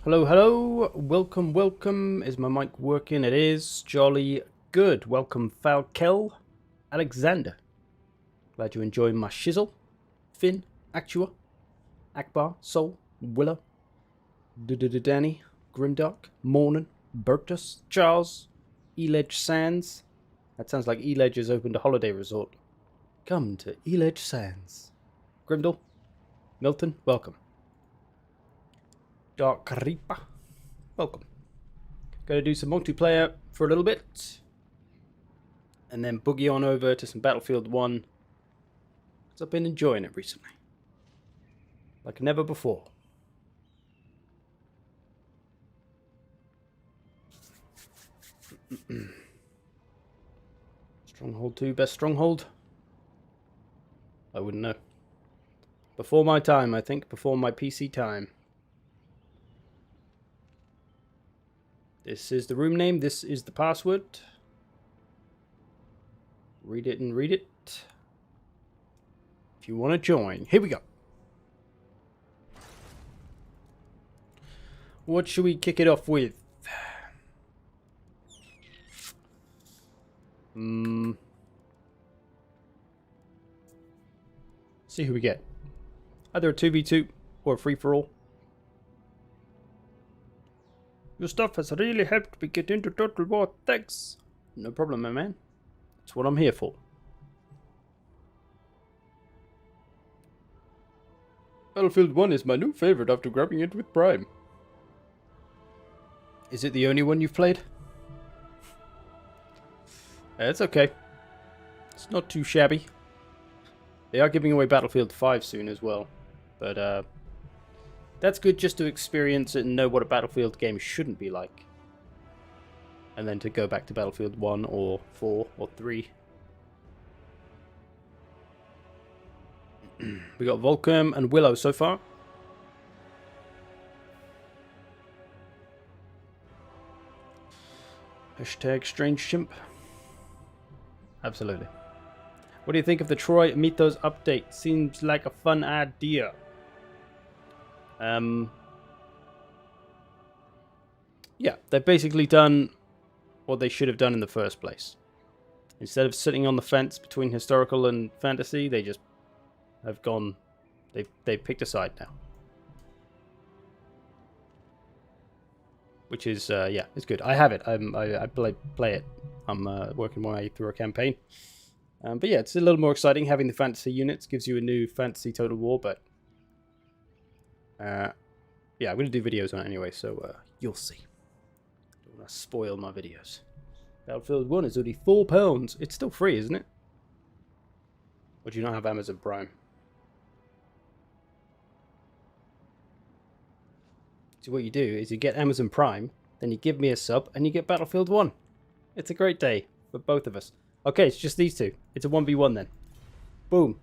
Hello, hello. Welcome, welcome. Is my mic working? It is. Jolly good. Welcome, Falkel. Alexander. Glad you enjoyed my shizzle. Finn, Actua, Akbar, Sol, Willow, Danny, Grimdark, Mornin, Bertus, Charles, Eledge Sands. That sounds like Eledge has opened a holiday resort. Come to Eledge Sands. Grimdall, Milton, welcome. Dark Reaper, welcome. Gonna do some multiplayer for a little bit. And then boogie on over to some Battlefield 1. Because I've been enjoying it recently. Like never before. Stronghold 2, best Stronghold? I wouldn't know. Before my time, I think. Before my PC time. This is the room name. This is the password. Read it and read it. If you want to join. Here we go. What should we kick it off with? See who we get. Either a 2v2 or a free-for-all. Your stuff has really helped me get into Total War. Thanks. No problem, my man. That's what I'm here for. Battlefield 1 is my new favorite after grabbing it with Prime. Is it the only one you've played? It's okay. It's not too shabby. They are giving away Battlefield 5 soon as well. But that's good just to experience it and know what a Battlefield game shouldn't be like. And then to go back to Battlefield 1 or 4 or 3. We got Volcom and Willow so far. Hashtag Strange Chimp. Absolutely. What do you think of the Troy Mythos update? Seems like a fun idea. Yeah, they've basically done what they should have done in the first place. Instead of sitting on the fence between historical and fantasy, they just have gone. They've picked a side now, which is yeah, it's good. I have it. I play it. I'm working my way through a campaign. But yeah, it's a little more exciting having the fantasy units. Gives you a new fantasy Total War, but yeah, I'm going to do videos on it anyway, so you'll see. Don't want to spoil my videos. Battlefield 1 is only £4. It's still free, isn't it? Or do you not have Amazon Prime? So what you do is you get Amazon Prime, then you give me a sub, and you get Battlefield 1. It's a great day for both of us. Okay, it's just these two. It's a 1v1 then. Boom.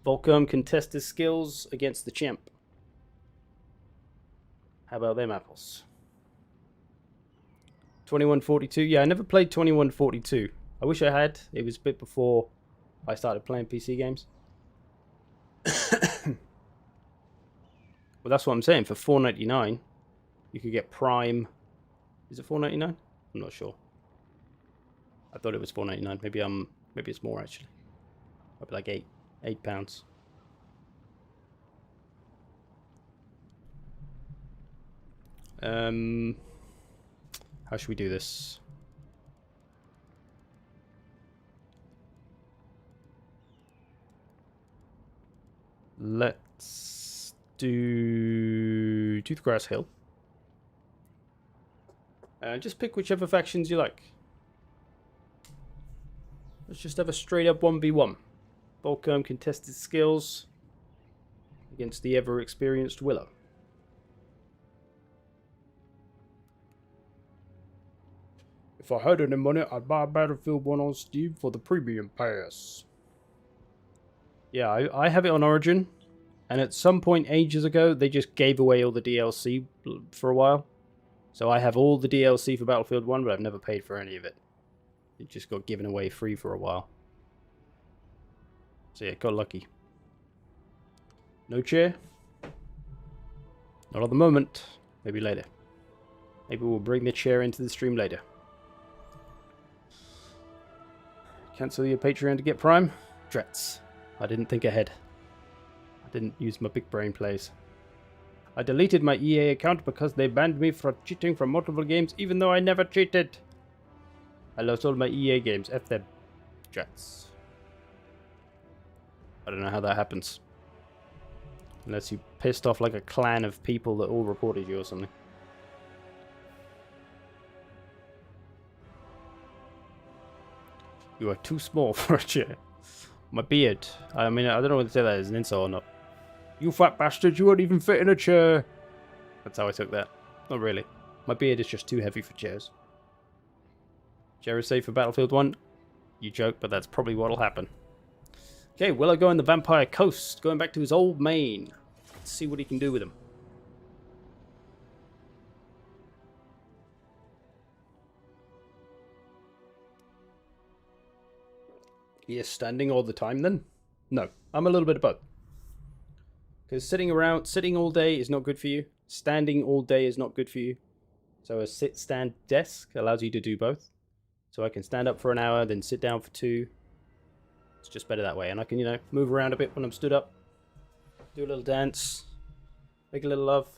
Volcom can test his skills against the champ. How about them apples? 2142. Yeah, I never played 2142. I wish I had. It was a bit before I started playing PC games. Well, that's what I'm saying. For $4.99, you could get Prime. Is it $4.99? I'm not sure. I thought it was $4.99. Maybe it's more actually. Might be like £8. How should we do this? Let's do Toothgrass Hill. Just pick whichever factions you like. Let's just have a straight up 1v1. Volcom can test his skills against the ever experienced Willow. If I had any money, I'd buy Battlefield 1 on Steam for the premium pass. Yeah, I have it on Origin. And at some point ages ago, they just gave away all the DLC for a while. So I have all the DLC for Battlefield 1, but I've never paid for any of it. It just got given away free for a while. So yeah, got lucky. No chair. Not at the moment. Maybe later. Maybe we'll bring the chair into the stream later. Cancel your Patreon to get Prime? Drets. I didn't think ahead. I didn't use my big brain plays. I deleted my EA account because they banned me for cheating from multiple games even though I never cheated. I lost all my EA games. F them. Drets. I don't know how that happens. Unless you pissed off like a clan of people that all reported you or something. You are too small for a chair. My beard. I mean, I don't know whether to say that as an insult or not. You fat bastard, you won't even fit in a chair. That's how I took that. Not really. My beard is just too heavy for chairs. Chair is safe for Battlefield 1. You joke, but that's probably what'll happen. Okay, Willow going the Vampire Coast. Going back to his old main. Let's see what he can do with him. He is standing all the time then? No, I'm a little bit of both. Because sitting all day is not good for you. Standing all day is not good for you. So a sit-stand desk allows you to do both. So I can stand up for an hour, then sit down for 2. It's just better that way. And I can, you know, move around a bit when I'm stood up. Do a little dance. Make a little love.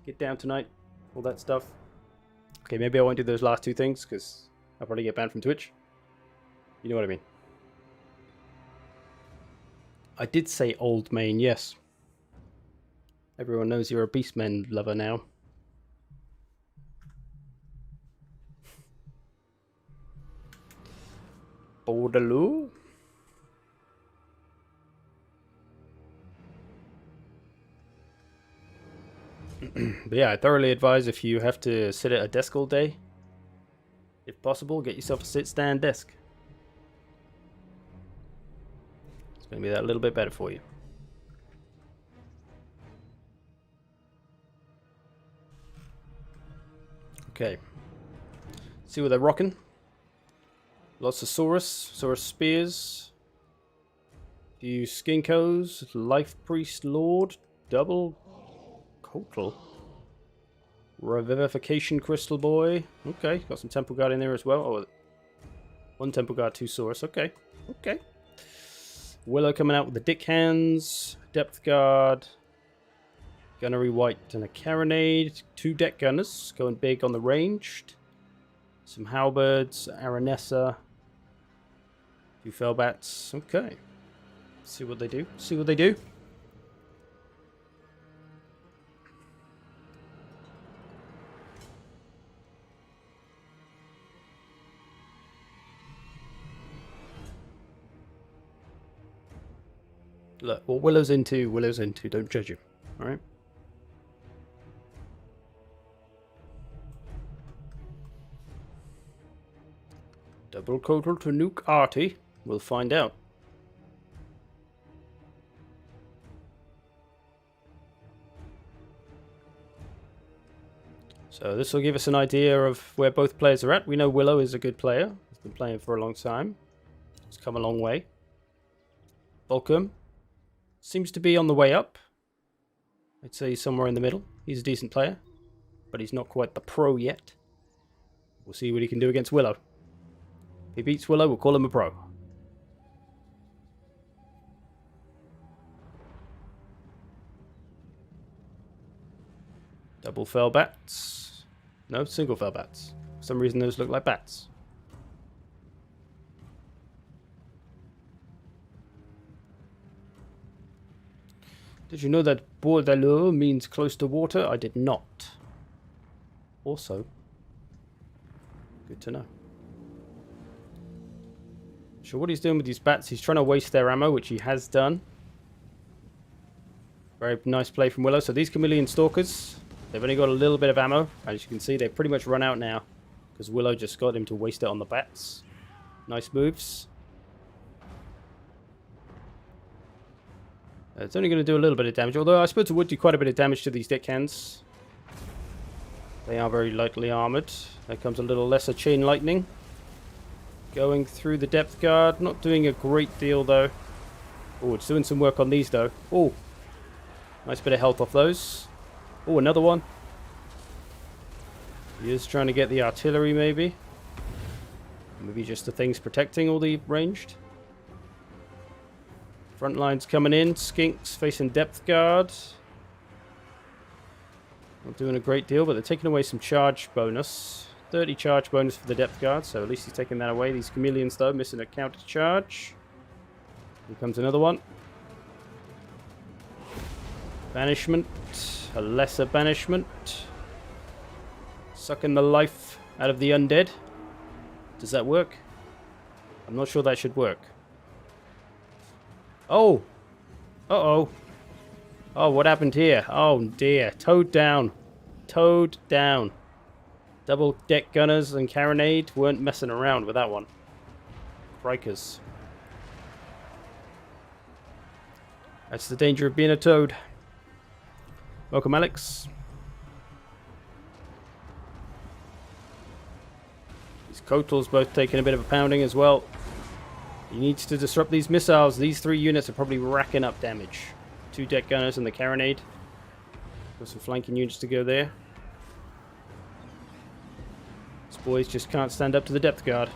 Get down tonight. All that stuff. Okay, maybe I won't do those last 2 things, because I'll probably get banned from Twitch. You know what I mean. I did say old main, yes. Everyone knows you're a Beastmen lover now. Bordeloo? But yeah, I thoroughly advise if you have to sit at a desk all day, if possible, get yourself a sit-stand desk. It's going to be that little bit better for you. Okay. See what they're rocking. Lots of Saurus spears. Few Skinkos. Life Priest Lord. Double Kotal. Revivification Crystal Boy. Okay, got some Temple Guard in there as well. Oh, 1 Temple Guard, 2 Saurus. Okay, okay. Willow coming out with the Dick Hands. Depth Guard. Gunnery White and a Carronade. 2 Deck Gunners going big on the ranged. Some Halberds, Aranessa. 2 Fellbats. Okay. See what they do. See what they do. Look, what Willow's into, don't judge him. Alright? Double Kotal to nuke Artie. We'll find out. So this will give us an idea of where both players are at. We know Willow is a good player. He's been playing for a long time. He's come a long way. Volcom seems to be on the way up. I'd say he's somewhere in the middle. He's a decent player, but he's not quite the pro yet. We'll see what he can do against Willow. If he beats Willow, we'll call him a pro. Double fell bats. No, single fell bats. For some reason those look like bats. Did you know that Bordeloo means close to water? I did not. Also, good to know. Sure, what he's doing with these bats, he's trying to waste their ammo, which he has done. Very nice play from Willow. So these Chameleon Stalkers, they've only got a little bit of ammo. As you can see, they've pretty much run out now, because Willow just got him to waste it on the bats. Nice moves. It's only going to do a little bit of damage, although I suppose it would do quite a bit of damage to these Dickhands. They are very lightly armoured. There comes a little lesser chain lightning. Going through the depth guard. Not doing a great deal, though. Oh, it's doing some work on these, though. Oh, nice bit of health off those. Oh, another one. He is trying to get the artillery, maybe. Maybe just the things protecting all the ranged. Front lines coming in. Skinks facing depth guard. Not doing a great deal, but they're taking away some charge bonus. 30 charge bonus for the depth guard, so at least he's taking that away. These chameleons, though, missing a counter charge. Here comes another one. Banishment. A lesser banishment. Sucking the life out of the undead. Does that work? I'm not sure that should work. Oh! Uh-oh. Oh, what happened here? Oh, dear. Towed down. Towed down. Double deck gunners and carronade weren't messing around with that one. Crikers. That's the danger of being a toad. Welcome, Alex. These Kotals both taking a bit of a pounding as well. He needs to disrupt these missiles. These 3 units are probably racking up damage. 2 deck gunners and the carronade. Got some flanking units to go there. These boys just can't stand up to the depth guard.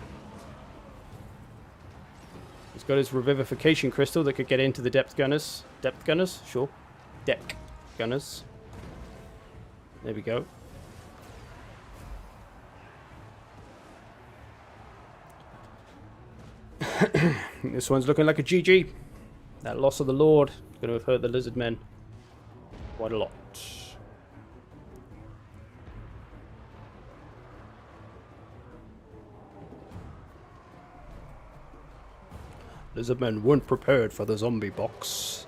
He's got his revivification crystal that could get into the depth gunners. Depth gunners? Sure. Deck gunners. There we go. This one's looking like a GG. That loss of the Lord is going to have hurt the lizard men quite a lot. Lizard men weren't prepared for the zombie box.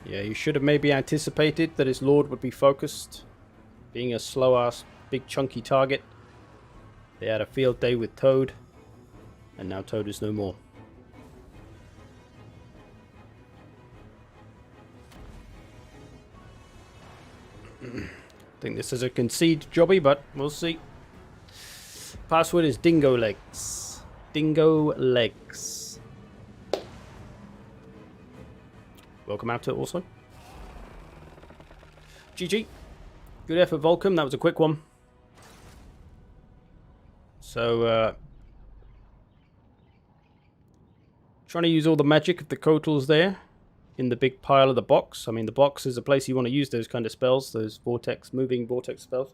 Yeah, you should have maybe anticipated that his Lord would be focused. Being a slow-ass, big chunky target. They had a field day with Toad. And now Toad is no more. I think this is a concede jobby, but we'll see. Password is Dingo Legs. Dingo Legs. Welcome out to it also. GG. Good effort, Volcom. That was a quick one. So, trying to use all the magic of the Kotals there in the big pile of the box. I mean, the box is a place you want to use those kind of spells, those vortex, moving vortex spells.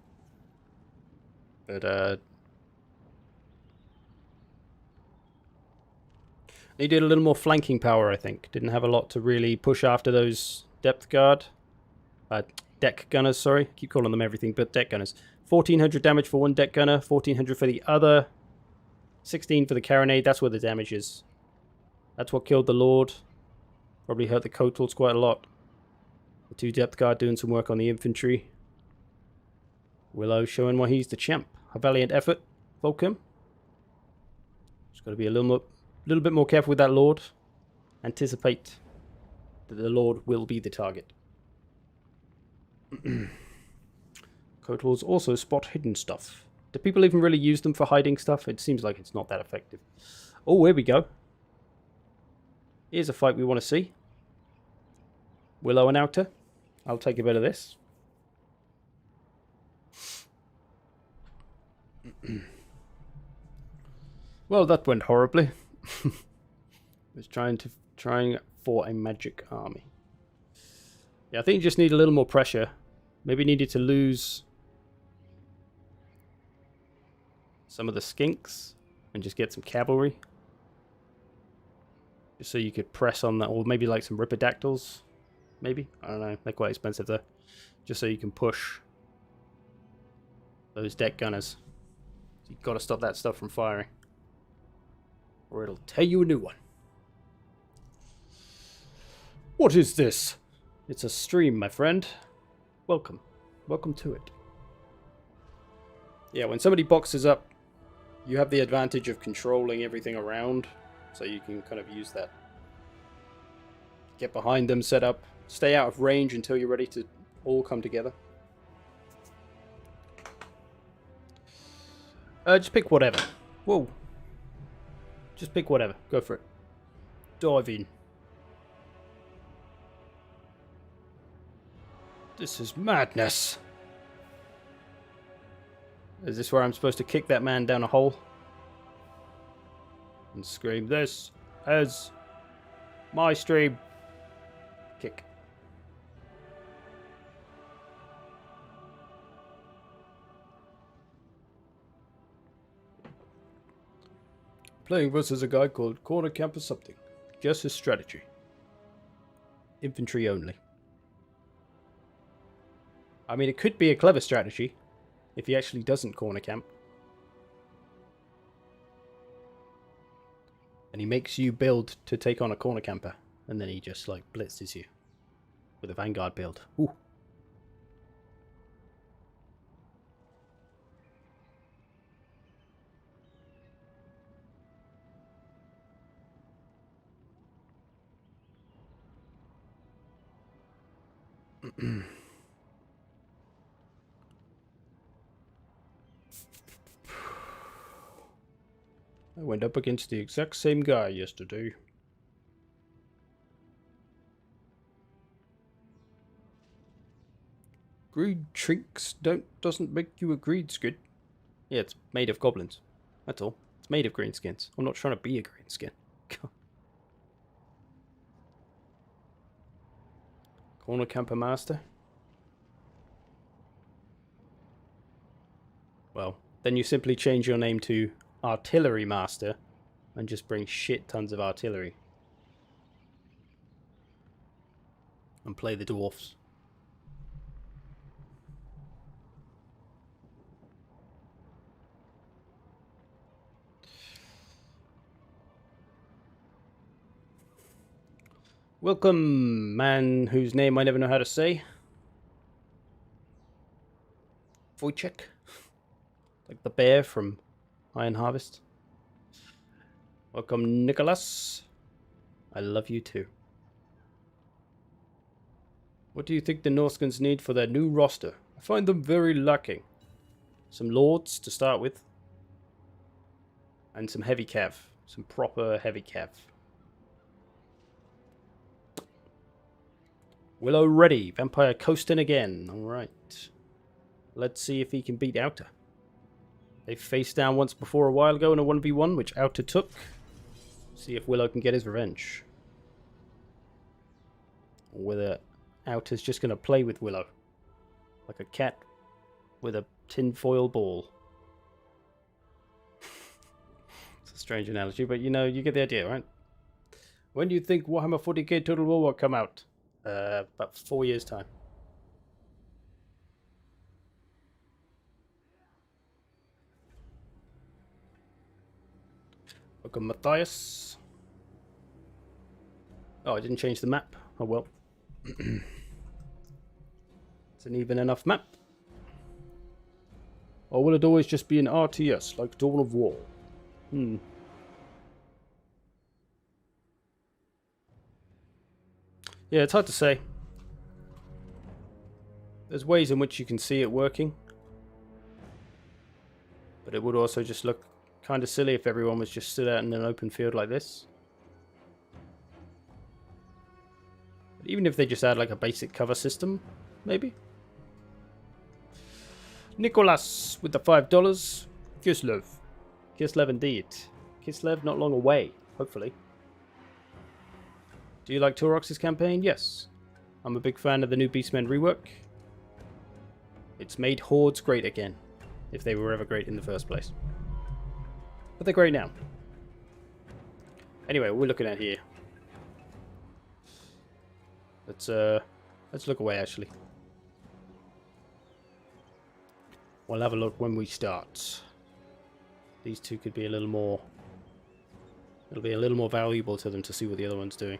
But, needed a little more flanking power, I think. Didn't have a lot to really push after those depth guard. Deck gunners, sorry. Keep calling them everything but deck gunners. 1400 damage for one deck gunner, 1400 for the other, 16 for the carronade. That's where the damage is. That's what killed the Lord. Probably hurt the Kotals quite a lot. The 2 depth guard doing some work on the infantry. Willow showing why he's the champ. A valiant effort, Volcom. Just got to be a little bit more careful with that Lord. Anticipate that the Lord will be the target. Kotals also spot hidden stuff. Do people even really use them for hiding stuff? It seems like it's not that effective. Oh, here we go. Here's a fight we want to see. Willow and Outer. I'll take a bit of this. Well, that went horribly. Was trying for a magic army. Yeah, I think you just need a little more pressure. Maybe needed to lose some of the skinks and just get some cavalry. Just so you could press on that, or maybe like some ripidactyls. Maybe? I don't know. They're quite expensive though. Just so you can push those deck gunners. You've got to stop that stuff from firing, or it'll tear you a new one. What is this? It's a stream, my friend. Welcome. Welcome to it. Yeah, when somebody boxes up, you have the advantage of controlling everything around, so you can kind of use that. Get behind them, set up, stay out of range until you're ready to all come together. Just pick whatever. Whoa. Just pick whatever. Go for it. Dive in. This is madness. Is this where I'm supposed to kick that man down a hole? And scream, "This is my stream." Kick. Playing versus a guy called Corner Camper something. Guess his strategy. Infantry only. I mean, it could be a clever strategy if he actually doesn't corner camp. And he makes you build to take on a corner camper. And then he just, like, blitzes you with a Vanguard build. Ooh. I went up against the exact same guy yesterday. Greed shrinks doesn't make you a greed skin. Yeah, it's made of goblins. That's all. It's made of greenskins. I'm not trying to be a greenskin. Corner camper master. Well, then you simply change your name to Artillery Master and just bring shit tons of artillery. And play the dwarfs. Welcome, man whose name I never know how to say. Wojciech. Like the bear from Iron Harvest. Welcome, Nicholas. I love you too. What do you think the Norskins need for their new roster? I find them very lacking. Some lords to start with. And some heavy cav. Some proper heavy cav. Willow ready. Vampire coasting again. Alright. Let's see if he can beat Outer. They faced down once before a while ago in a 1v1, which Outer took. See if Willow can get his revenge. Or whether Outer's just going to play with Willow. Like a cat with a tinfoil ball. It's a strange analogy, but you know, you get the idea, right? When do you think Warhammer 40k Total War will come out? About 4 years' time. Welcome, Matthias. Oh, I didn't change the map. Oh well. It's an even enough map. Or will it always just be an RTS, like Dawn of War? Yeah, it's hard to say. There's ways in which you can see it working. But it would also just look kind of silly if everyone was just stood out in an open field like this. But even if they just had like a basic cover system, maybe. Nicholas with the $5. Kislev. Kislev indeed. Kislev not long away, hopefully. Do you like Torox's campaign? Yes. I'm a big fan of the new Beastmen rework. It's made Hordes great again, if they were ever great in the first place. But they're great now. Anyway, what we're looking at here. Let's look away actually. We'll have a look when we start. These two could be a little more. It'll be a little more valuable to them to see what the other one's doing.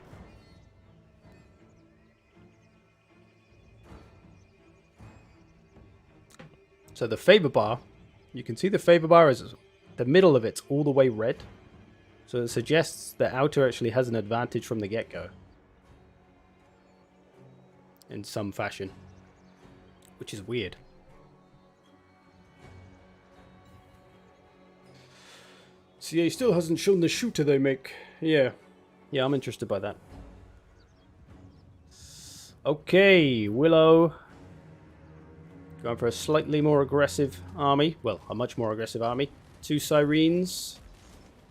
So the favor bar, you can see the favor bar is the middle of it's all the way red. So it suggests that Outer actually has an advantage from the get-go. In some fashion. Which is weird. CA still hasn't shown the shooter they make. Yeah. Yeah, I'm interested by that. Okay, Willow. Going for a slightly more aggressive army. Well, a much more aggressive army. 2 Sirens.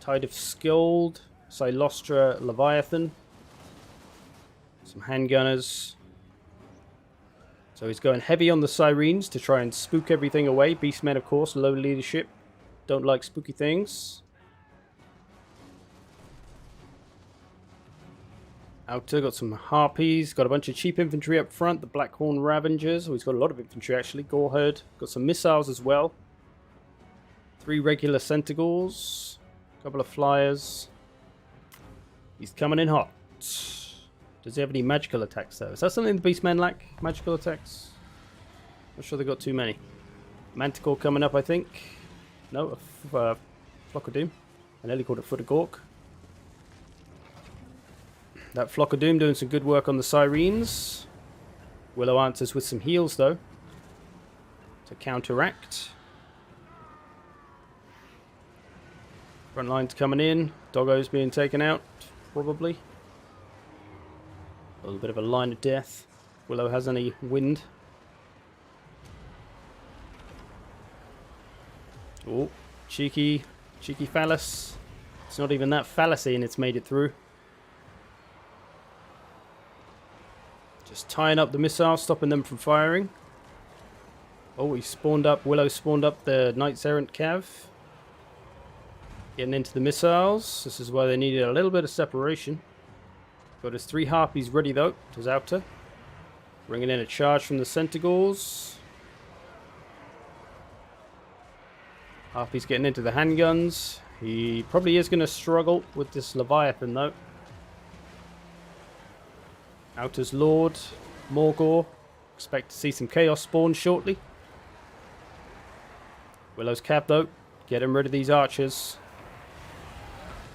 Tide of Skuld. Silostra Leviathan. Some handgunners. So he's going heavy on the Sirens to try and spook everything away. Beastmen, of course, low leadership. Don't like spooky things. Outer got some Harpies. Got a bunch of cheap infantry up front. The Blackhorn Ravengers. Oh, he's got a lot of infantry, actually. Goreherd. Got some missiles as well. 3 regular Centigors. A couple of Flyers. He's coming in hot. Does he have any magical attacks, though? Is that something the Beastmen lack? Magical attacks? Not sure they got too many. Manticore coming up, I think. No, a Flock of Doom. I nearly called it Foot of Gork. That Flock of Doom doing some good work on the Sirens. Willow answers with some heals, though, to counteract. Front line's coming in. Doggo's being taken out, probably. A little bit of a line of death. Willow has any wind. Oh, cheeky phallus. It's not even that fallacy and it's made it through. Just tying up the missiles, stopping them from firing. Oh, he spawned up, Willow spawned up the Knights Errant Cav. Getting into the missiles. This is why they needed a little bit of separation. Got his 3 Harpies ready though, to his outer. Bringing in a charge from the Centigors. Harpies getting into the handguns. He probably is going to struggle with this Leviathan though. Outer's Lord, Morgor. Expect to see some Chaos spawn shortly. Willow's Cav though. Getting rid of these archers.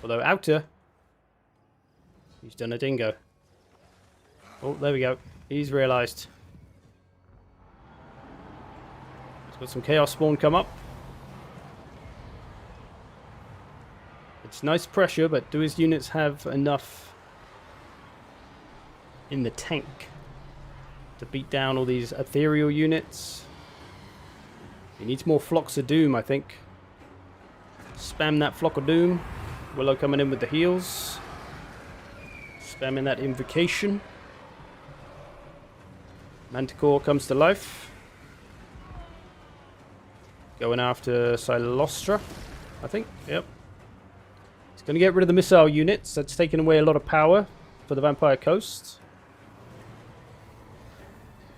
Although Outer, he's done a dingo. Oh, there we go. He's realised. He's got some Chaos spawn come up. It's nice pressure, but do his units have enough in the tank to beat down all these ethereal units? He needs more Flocks of Doom, I think. Spam that Flock of Doom. Willow coming in with the heals. Spamming that invocation. Manticore comes to life. Going after Silostra, I think. Yep. He's going to get rid of the missile units. That's taking away a lot of power for the Vampire Coast.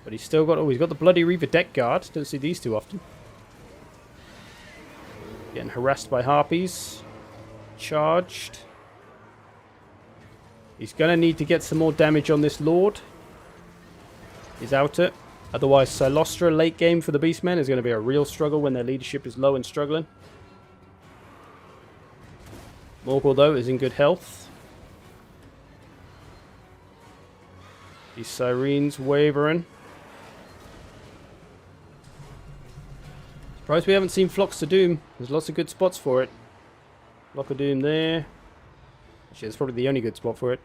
But he's still got... Oh, he's got the Bloody Reaver Deck Guard. Don't see these too often. Getting harassed by Harpies. Charged. He's going to need to get some more damage on this Lord. He's outer. Otherwise, Silostra late game for the Beastmen is going to be a real struggle when their leadership is low and struggling. Morgul, though, is in good health. These Sirens wavering. Surprised we haven't seen Flocks of Doom. There's lots of good spots for it. Flock of Doom there. Actually, that's probably the only good spot for it.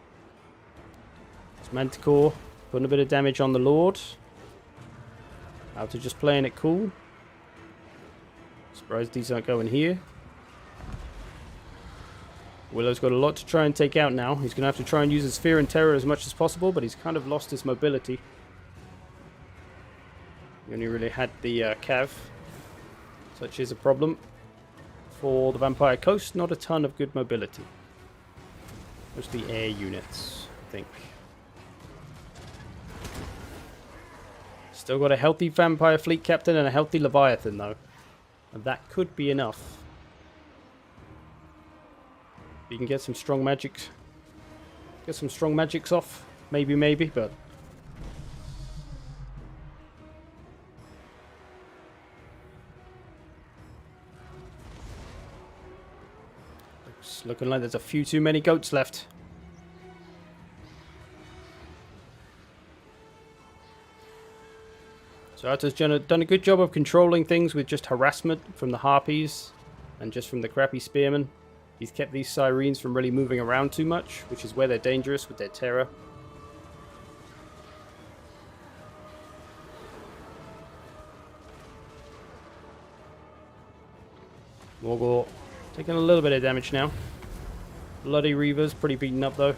It's Manticore. Putting a bit of damage on the Lord. Outer just playing it cool. Surprised these aren't going here. Willow's got a lot to try and take out now. He's going to have to try and use his Fear and Terror as much as possible, but he's kind of lost his mobility. He only really had the Cav. Such is a problem for the Vampire Coast. Not a ton of good mobility. Mostly air units, I think. Still got a healthy Vampire Fleet Captain and a healthy Leviathan, though. And that could be enough. You can get some strong magics. Get some strong magics off. Maybe, but... It's looking like there's a few too many goats left. So Arthur's done a good job of controlling things with just harassment from the Harpies and just from the crappy Spearmen. He's kept these Sirens from really moving around too much, which is where they're dangerous with their terror. Morgor taking a little bit of damage now. Bloody Reaver's pretty beaten up though.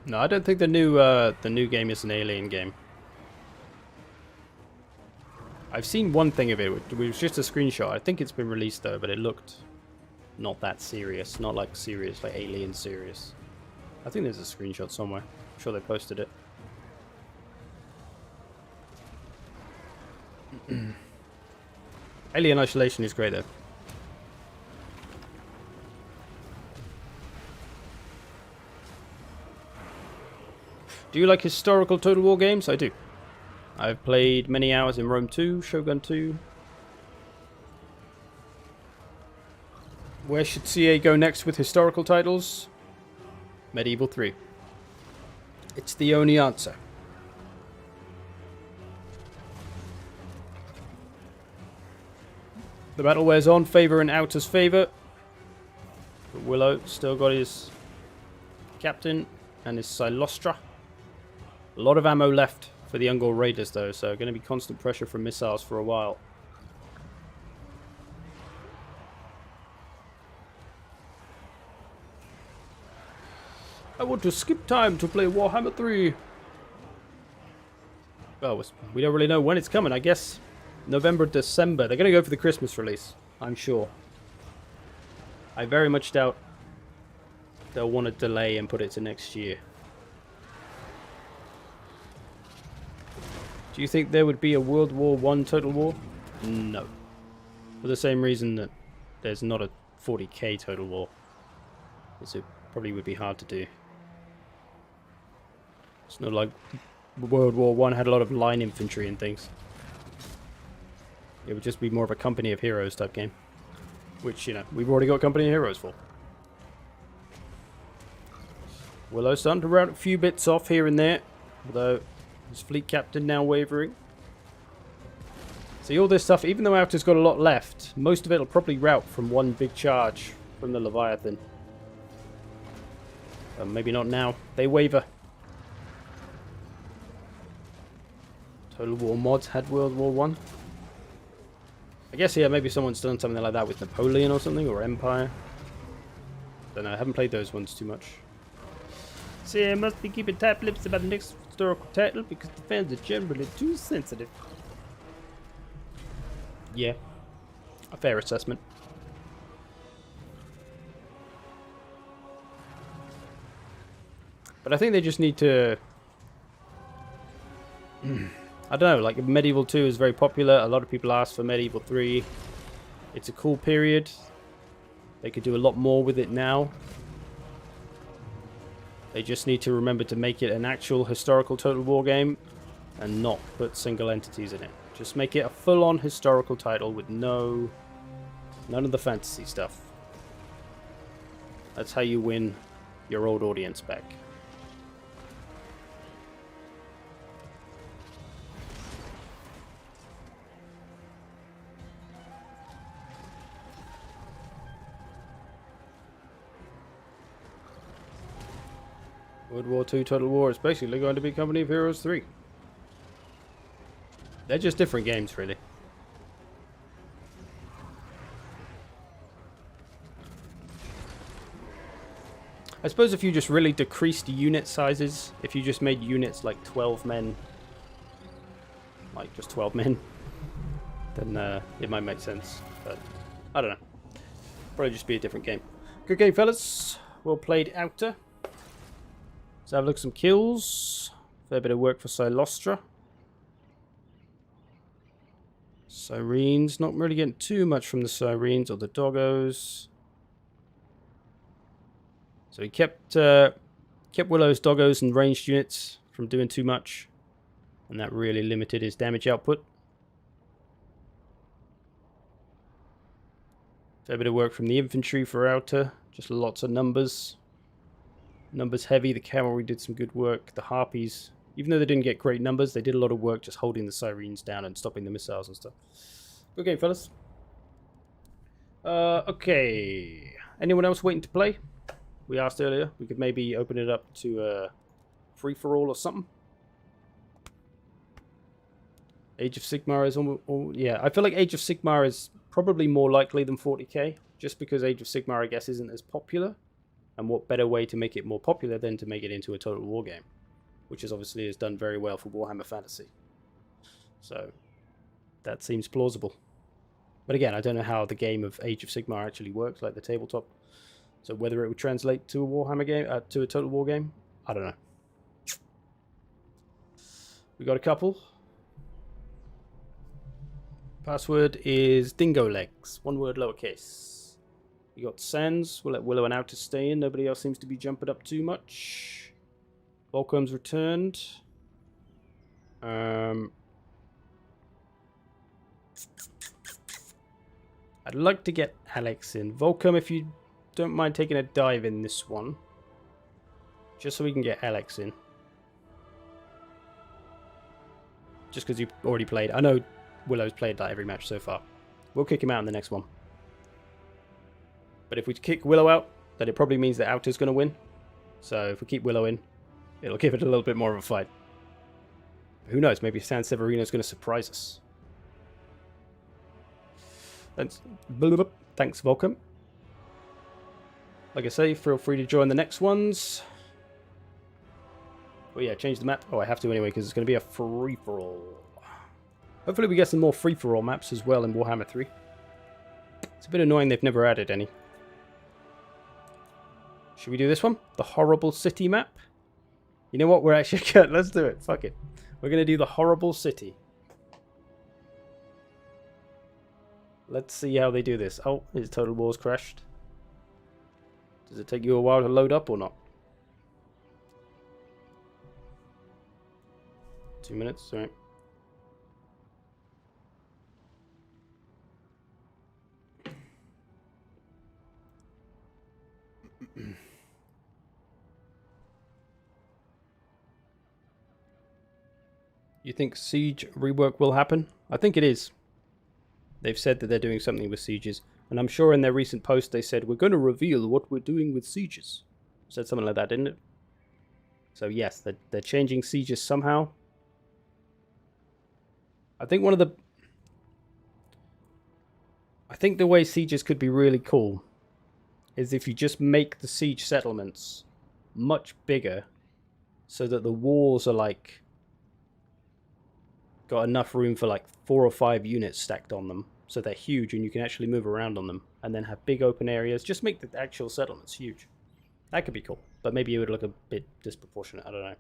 No, I don't think the new game is an alien game. I've seen one thing of it, it was just a screenshot. I think it's been released though, but it looked not that serious, not like serious, like alien serious. I think there's a screenshot somewhere. I'm sure they posted it. Alien Isolation is great though. Do you like historical Total War games? I do. I've played many hours in Rome 2, Shogun 2. Where should CA go next with historical titles? Medieval 3. It's the only answer. The battle wears on, favor and outer's favor. But Willow still got his captain and his Silostra. A lot of ammo left for the Ungor Raiders though, so going to be constant pressure from missiles for a while. I want to skip time to play Warhammer 3. Well, we don't really know when it's coming, I guess. November, December. They're going to go for the Christmas release, I'm sure. I very much doubt they'll want to delay and put it to next year. Do you think there would be a World War I Total War? No. For the same reason that there's not a 40k Total War. It probably would be hard to do. It's not like World War I had a lot of line infantry and things. It would just be more of a Company of Heroes type game. Which, you know, we've already got Company of Heroes for. Willow's starting to round a few bits off here and there. Although, his fleet captain now wavering. See, all this stuff, even though Outer's got a lot left, most of it will probably rout from one big charge from the Leviathan. Maybe not now. They waver. Total War mods had World War I. I guess, yeah, maybe someone's done something like that with Napoleon or something, or Empire. Don't know, I haven't played those ones too much. See, I must be keeping tight lips about the next historical title because the fans are generally too sensitive. Yeah, a fair assessment. But I think they just need to... I don't know, like Medieval 2 is very popular. A lot of people ask for Medieval 3. It's a cool period. They could do a lot more with it now. They just need to remember to make it an actual historical Total War game and not put single entities in it. Just make it a full-on historical title with none of the fantasy stuff. That's how you win your old audience back. World War II Total War is basically going to be Company of Heroes 3. They're just different games, really. I suppose if you just really decreased unit sizes, if you just made units like 12 men, like just 12 men, then it might make sense. But I don't know. Probably just be a different game. Good game, fellas. Well played, Outer. Let's have a look at some kills. Fair bit of work for Silostra. Syrenes, not really getting too much from the Syrenes or the Doggos. So he kept Willow's Doggos and ranged units from doing too much. And that really limited his damage output. Fair bit of work from the infantry for outer. Just lots of numbers. Numbers heavy. The cavalry did some good work. The harpies, even though they didn't get great numbers, they did a lot of work just holding the sirens down and stopping the missiles and stuff. Good game, fellas. Okay. Anyone else waiting to play? We asked earlier. We could maybe open it up to free-for-all or something. Age of Sigmar is almost... yeah, I feel like Age of Sigmar is probably more likely than 40k. Just because Age of Sigmar, I guess, isn't as popular. And what better way to make it more popular than to make it into a Total War game. Which is obviously has done very well for Warhammer Fantasy. So, that seems plausible. But again, I don't know how the game of Age of Sigmar actually works, like the tabletop. So whether it would translate to a Warhammer game, to a Total War game, I don't know. We got a couple. Password is Dingo Legs, one word lowercase. We got Sans. We'll let Willow and Outer stay in. Nobody else seems to be jumping up too much. Volcom's returned. I'd like to get Alex in. Volcom, if you don't mind taking a dive in this one. Just so we can get Alex in. Just because you've already played. I know Willow's played that every match so far. We'll kick him out in the next one. But if we kick Willow out, then it probably means that Outer's going to win. So if we keep Willow in, it'll give it a little bit more of a fight. Who knows? Maybe San Severino's going to surprise us. Thanks, Volcom. Like I say, feel free to join the next ones. Oh yeah, change the map. Oh, I have to anyway, because it's going to be a free-for-all. Hopefully we get some more free-for-all maps as well in Warhammer 3. It's a bit annoying they've never added any. Should we do this one? The Horrible City map? You know what? We're actually good. Let's do it. Fuck it. We're going to do the Horrible City. Let's see how they do this. Oh, his Total War's crashed. Does it take you a while to load up or not? 2 minutes, alright. You think Siege rework will happen? I think it is. They've said that they're doing something with Sieges. And I'm sure in their recent post they said, we're going to reveal what we're doing with Sieges. Said something like that, didn't it? So yes, they're changing Sieges somehow. I think I think the way Sieges could be really cool is if you just make the siege settlements much bigger so that the walls are like got enough room for like 4 or 5 units stacked on them. So they're huge and you can actually move around on them. And then have big open areas. Just make the actual settlements huge. That could be cool. But maybe it would look a bit disproportionate. I don't know.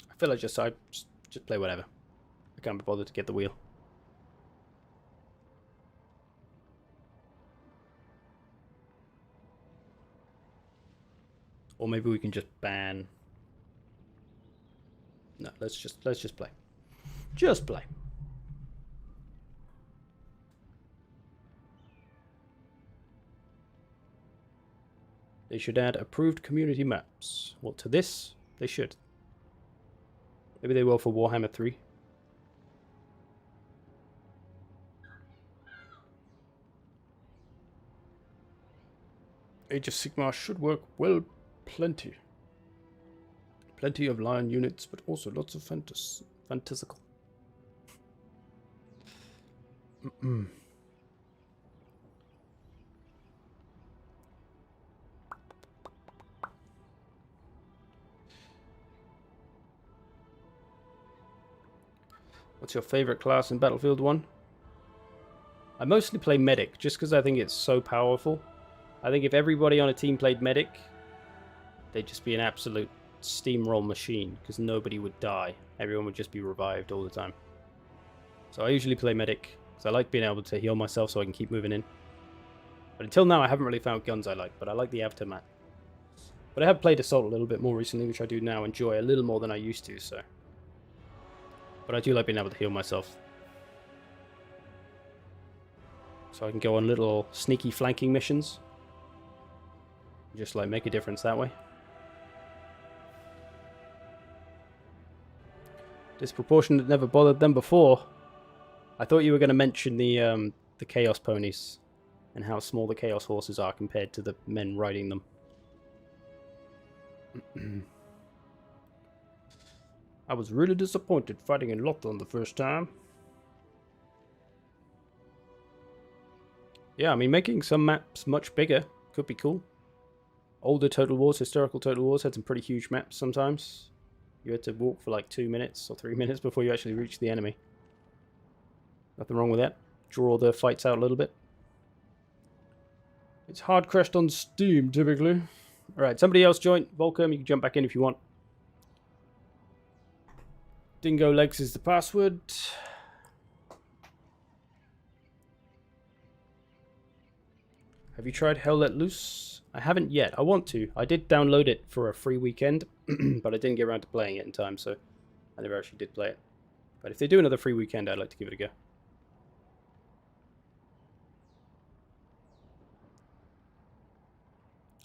I feel like just play whatever. I can't be bothered to get the wheel. Or maybe we can just ban. No, let's just play. Just play. They should add approved community maps. Well, to this, they should. Maybe they will for Warhammer 3. Age of Sigmar should work well. Plenty of lion units, but also lots of fantasical. What's your favorite class in Battlefield 1? I mostly play Medic, just because I think it's so powerful. I think if everybody on a team played Medic, they'd just be an absolute steamroll machine, because nobody would die. Everyone would just be revived all the time. So I usually play Medic, because I like being able to heal myself so I can keep moving in. But until now I haven't really found guns I like, but I like the Aftermath. But I have played Assault a little bit more recently, which I do now enjoy a little more than I used to, so. But I do like being able to heal myself. So I can go on little sneaky flanking missions. Just like make a difference that way. Disproportionate never bothered them before. I thought you were going to mention the Chaos Ponies and how small the Chaos Horses are compared to the men riding them. I was really disappointed fighting in Lothland the first time. Yeah, I mean, making some maps much bigger could be cool. Older Total Wars, historical Total Wars had some pretty huge maps sometimes. You had to walk for like 2 minutes or 3 minutes before you actually reached the enemy. Nothing wrong with that. Draw the fights out a little bit. It's hard crashed on Steam, typically. Alright, somebody else joined. Volcom, you can jump back in if you want. Dingo Legs is the password. Have you tried Hell Let Loose? I haven't yet. I want to. I did download it for a free weekend, but I didn't get around to playing it in time, so I never actually did play it. But if they do another free weekend, I'd like to give it a go.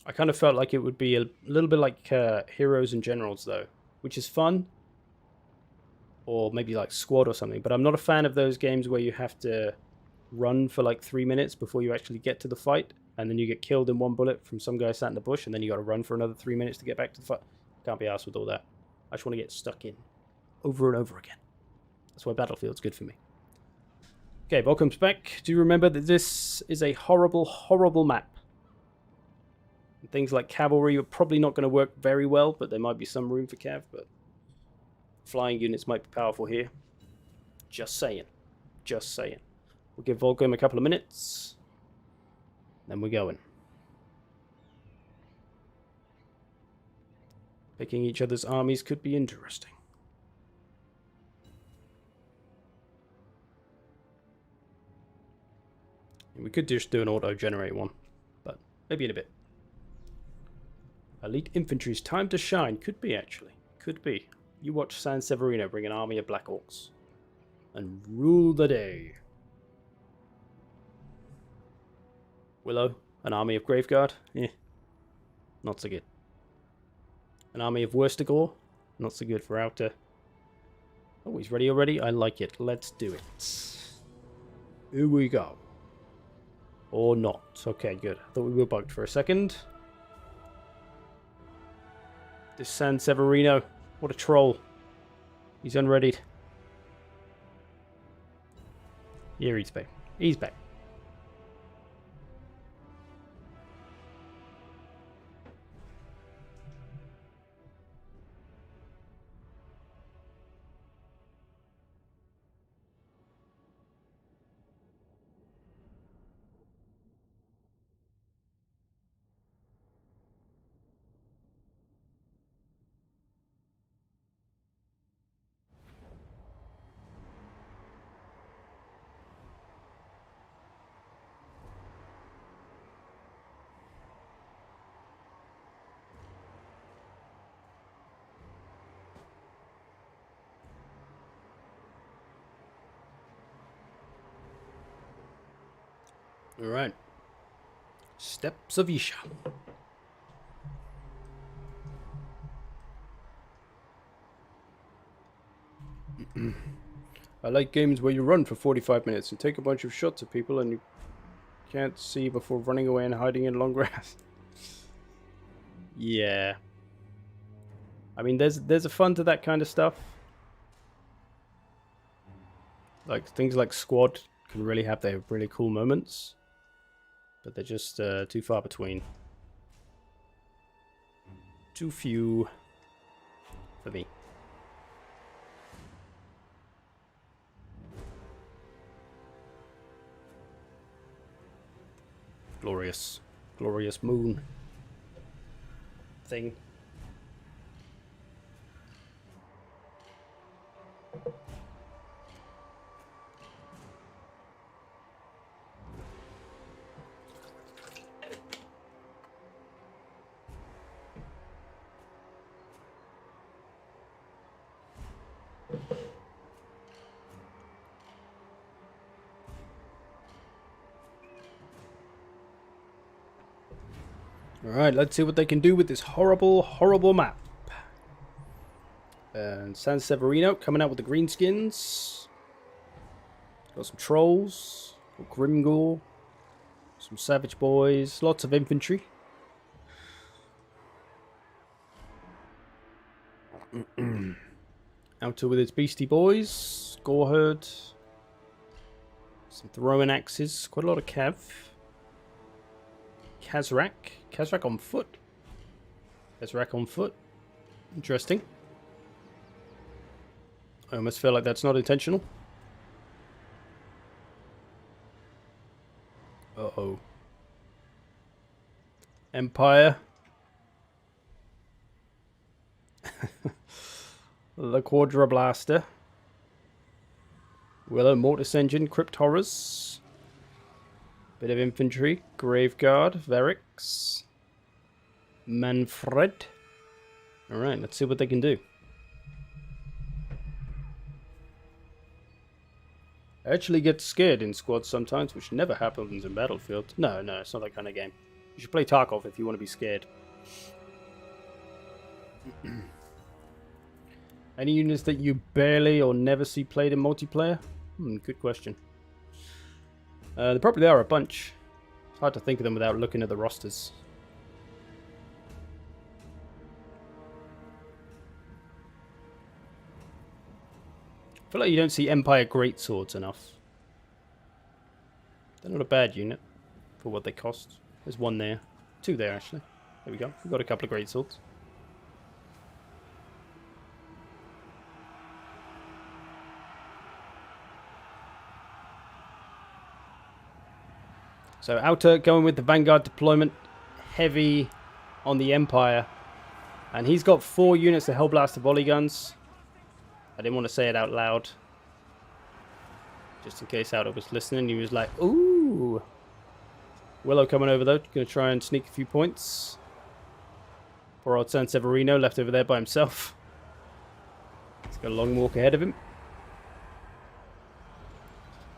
I kind of felt like it would be a little bit like Heroes and Generals, though, which is fun. Or maybe like Squad or something. But I'm not a fan of those games where you have to run for like 3 minutes before you actually get to the fight. And then you get killed in one bullet from some guy sat in the bush. And then you got to run for another 3 minutes to get back to the fight. Can't be arsed with all that. I just want to get stuck in over and over again. That's why Battlefield's good for me. Okay, welcome back. Do you remember that this is a horrible, horrible map? Things like cavalry are probably not going to work very well, but there might be some room for cav, but flying units might be powerful here. Just saying. Just saying. We'll give Volcom a couple of minutes. Then we're going. Picking each other's armies could be interesting. We could just do an auto-generate one, but maybe in a bit. Elite Infantry's time to shine. Could be, actually. Could be. You watch San Severino bring an army of Black Orcs and rule the day. Willow, an army of Graveguard. Not so good. An army of Wurstegore. Not so good for outer. Oh, he's ready already? I like it. Let's do it. Here we go. Or not. Okay, good. I thought we were bugged for a second. This San Severino. What a troll. He's unreadied. Yeah, he's back. He's back. Alright. Steps of Isha. I like games where you run for 45 minutes and take a bunch of shots at people and you can't see before running away and hiding in long grass. Yeah. I mean, there's a fun to that kind of stuff. Like, things like Squad can really have their really cool moments. But they're just too far between. Too few for me. Glorious. Glorious moon thing. Alright, let's see what they can do with this horrible, horrible map. And San Severino coming out with the greenskins. Got some trolls, got Grimgore, some savage boys, lots of infantry. Outer with its beastie boys, Goreherd, some throwing axes, quite a lot of cav. Kazrak on foot. Kazrak on foot. Interesting. I almost feel like that's not intentional. Uh-oh. Empire. The Quadra Blaster. Willow Mortis Engine, Crypt Horrors. Bit of infantry. Graveguard, Verix. Manfred. Alright, let's see what they can do. I actually get scared in squads sometimes, which never happens in Battlefield. No, it's not that kind of game. You should play Tarkov if you want to be scared. Any units that you barely or never see played in multiplayer? Good question. There probably are a bunch. It's hard to think of them without looking at the rosters. I feel like you don't see Empire Greatswords enough. They're not a bad unit for what they cost. There's one there. Two there, actually. There we go. We've got a couple of Greatswords. So Outer going with the Vanguard deployment, heavy on the Empire. And he's got 4 units of Hellblaster volley guns. I didn't want to say it out loud. Just in case Outer was listening, he was like, ooh. Willow coming over though, going to try and sneak a few points. Poor old San Severino left over there by himself. He's got a long walk ahead of him.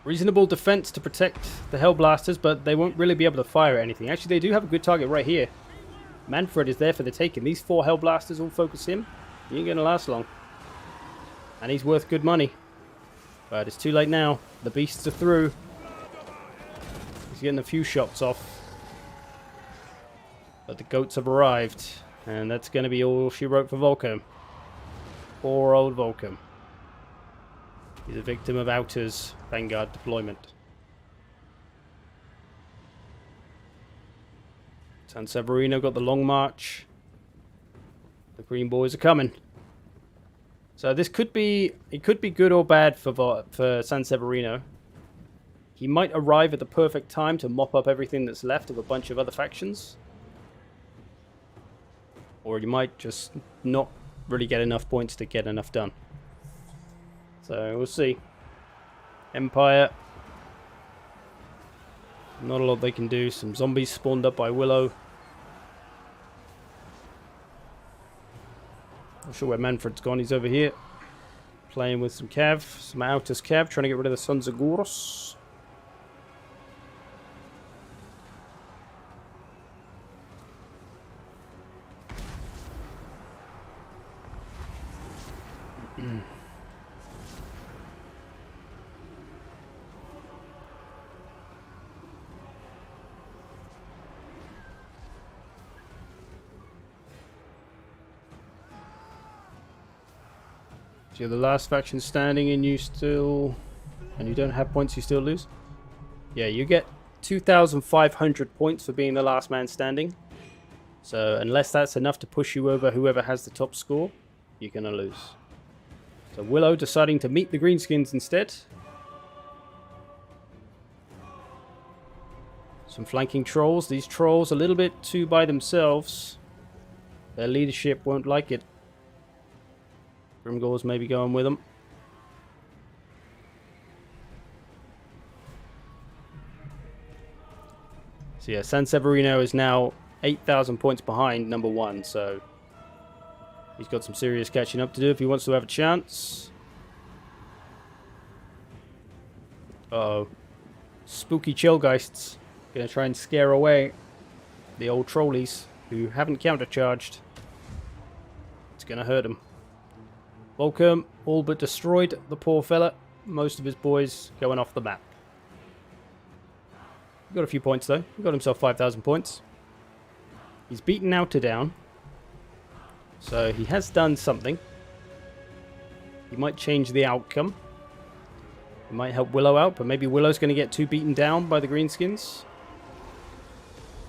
Reasonable defense to protect the Hellblasters, but they won't really be able to fire at anything. Actually, they do have a good target right here. Manfred is there for the taking. These 4 Hellblasters all focus him. He ain't going to last long. And he's worth good money. But it's too late now. The beasts are through. He's getting a few shots off. But the goats have arrived. And that's going to be all she wrote for Volcom. Poor old Volcom. He's a victim of Outer's Vanguard deployment. San Severino got the long march. The green boys are coming. So this could be, it could be good or bad for San Severino. He might arrive at the perfect time to mop up everything that's left of a bunch of other factions. Or he might just not really get enough points to get enough done. So we'll see. Empire. Not a lot they can do. Some zombies spawned up by Willow. Not sure where Manfred's gone. He's over here. Playing with some cav. Some Outer's cav. Trying to get rid of the Sons of Goros. So you're the last faction standing and you still... And you don't have points, you still lose? Yeah, you get 2,500 points for being the last man standing. So unless that's enough to push you over whoever has the top score, you're going to lose. So Willow deciding to meet the Greenskins instead. Some flanking trolls. These trolls a little bit too by themselves. Their leadership won't like it. Grimgore's maybe going with them. So yeah, San Severino is now 8,000 points behind #1, so he's got some serious catching up to do if he wants to have a chance. Uh-oh. Spooky Chillgeists. Gonna try and scare away the old trolleys who haven't countercharged. It's gonna hurt them. Volcom all but destroyed the poor fella. Most of his boys going off the map. Got a few points though. He got himself 5,000 points. He's beaten Outer down. So he has done something. He might change the outcome. He might help Willow out, but maybe Willow's going to get too beaten down by the Greenskins.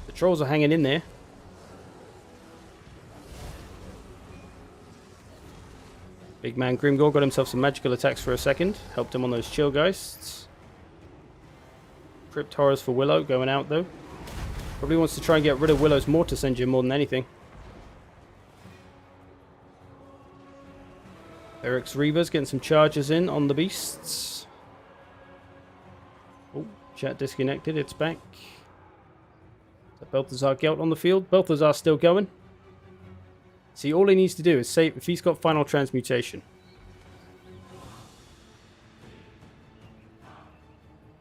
The trolls are hanging in there. Big man Grimgor got himself some magical attacks for a second. Helped him on those Chillgeists. Crypt Horrors for Willow going out though. Probably wants to try and get rid of Willow's Mortis Engine more than anything. Eric's Reavers getting some charges in on the beasts. Oh, chat disconnected. It's back. Is that Balthazar Gelt on the field? Balthazar's still going. See, all he needs to do is save if he's got final transmutation.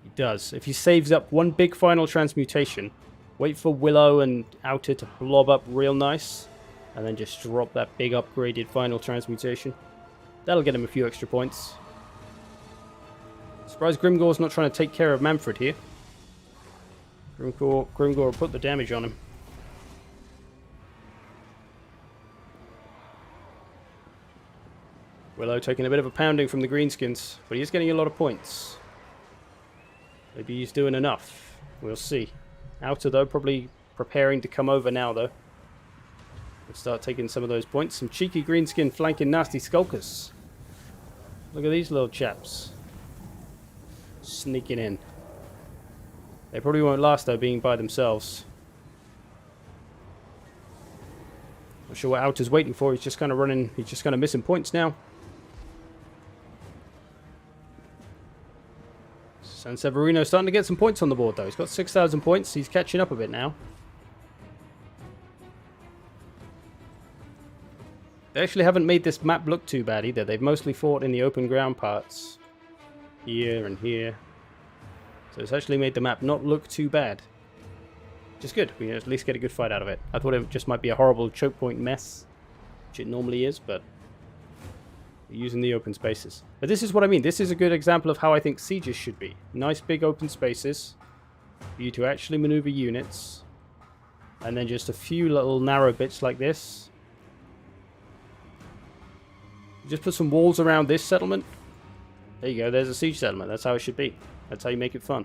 He does. If he saves up one big final transmutation, wait for Willow and Outer to blob up real nice, and then just drop that big upgraded final transmutation. That'll get him a few extra points. Surprised Grimgor's not trying to take care of Manfred here. Grimgor will put the damage on him. Willow taking a bit of a pounding from the Greenskins, but he's getting a lot of points. Maybe he's doing enough. We'll see. Outer, though, probably preparing to come over now, though. We'll start taking some of those points. Some cheeky Greenskin flanking nasty Skulkers. Look at these little chaps. Sneaking in. They probably won't last, though, being by themselves. Not sure what Outer's waiting for. He's just kind of running. He's just kind of missing points now. Sanseverino's starting to get some points on the board, though. He's got 6,000 points. He's catching up a bit now. They actually haven't made this map look too bad either. They've mostly fought in the open ground parts. Here and here. So it's actually made the map not look too bad. Which is good. We at least get a good fight out of it. I thought it just might be a horrible choke point mess. Which it normally is, but... we're using the open spaces. But this is what I mean. This is a good example of how I think sieges should be. Nice big open spaces. For you to actually maneuver units. And then just a few little narrow bits like this. Just put some walls around this settlement. There you go, there's a siege settlement. That's how it should be. That's how you make it fun.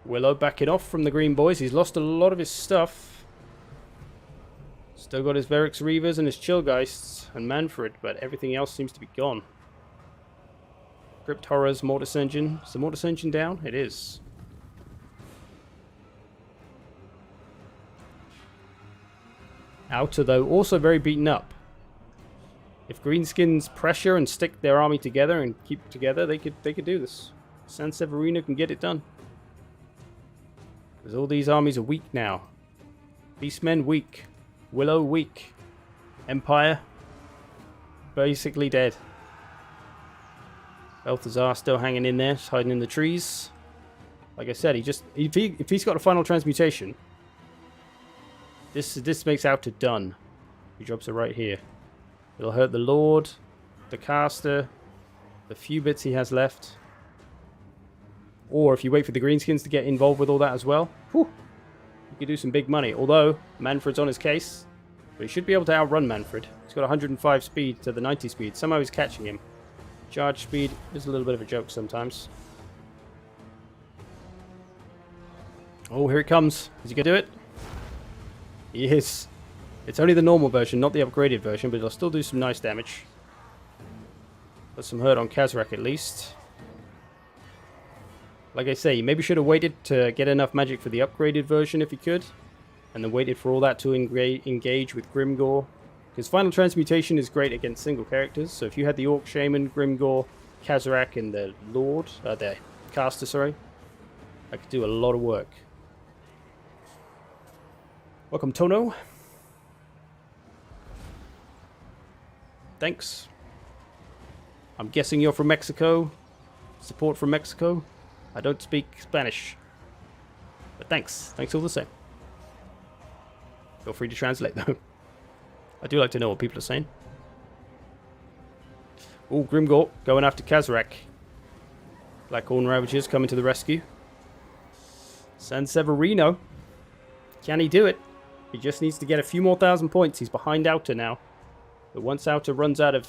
Willow backing off from the green boys. He's lost a lot of his stuff. Still got his Verix Reavers and his Chillgeists and Manfred, but everything else seems to be gone. Crypt Horrors, Mortis Engine. Is the Mortis Engine down? It is. Outer, though, also very beaten up. If Greenskins pressure and stick their army together and keep it together, they could do this. Sanseverino can get it done. Because all these armies are weak now. Beastmen weak. Willow weak. Empire basically dead. Balthazar still hanging in there, just hiding in the trees. Like I said, if he's got a final transmutation, this makes Outer done. He drops it right here. It'll hurt the Lord, the caster, the few bits he has left. Or if you wait for the Greenskins to get involved with all that as well, whew, you could do some big money. Although, Manfred's on his case, but he should be able to outrun Manfred. He's got 105 speed to the 90 speed. Somehow he's catching him. Charge speed is a little bit of a joke sometimes. Oh, here it comes. Is he going to do it? He is. It's only the normal version, not the upgraded version, but it'll still do some nice damage. Got some hurt on Kazrak at least. Like I say, you maybe should have waited to get enough magic for the upgraded version if you could. And then waited for all that to engage with Grimgor. Because Final Transmutation is great against single characters. So if you had the Orc Shaman, Grimgor, Kazrak, and the Lord, the Caster, sorry, that could do a lot of work. Welcome, Tono. Thanks. I'm guessing you're from Mexico. Support from Mexico. I don't speak Spanish. But thanks. Thanks all the same. Feel free to translate though. I do like to know what people are saying. Oh, Grimgor going after Kazarak. Blackhorn Ravagers coming to the rescue. San Severino. Can he do it? He just needs to get a few more 1,000 points. He's behind Outer now. But once Outer runs out of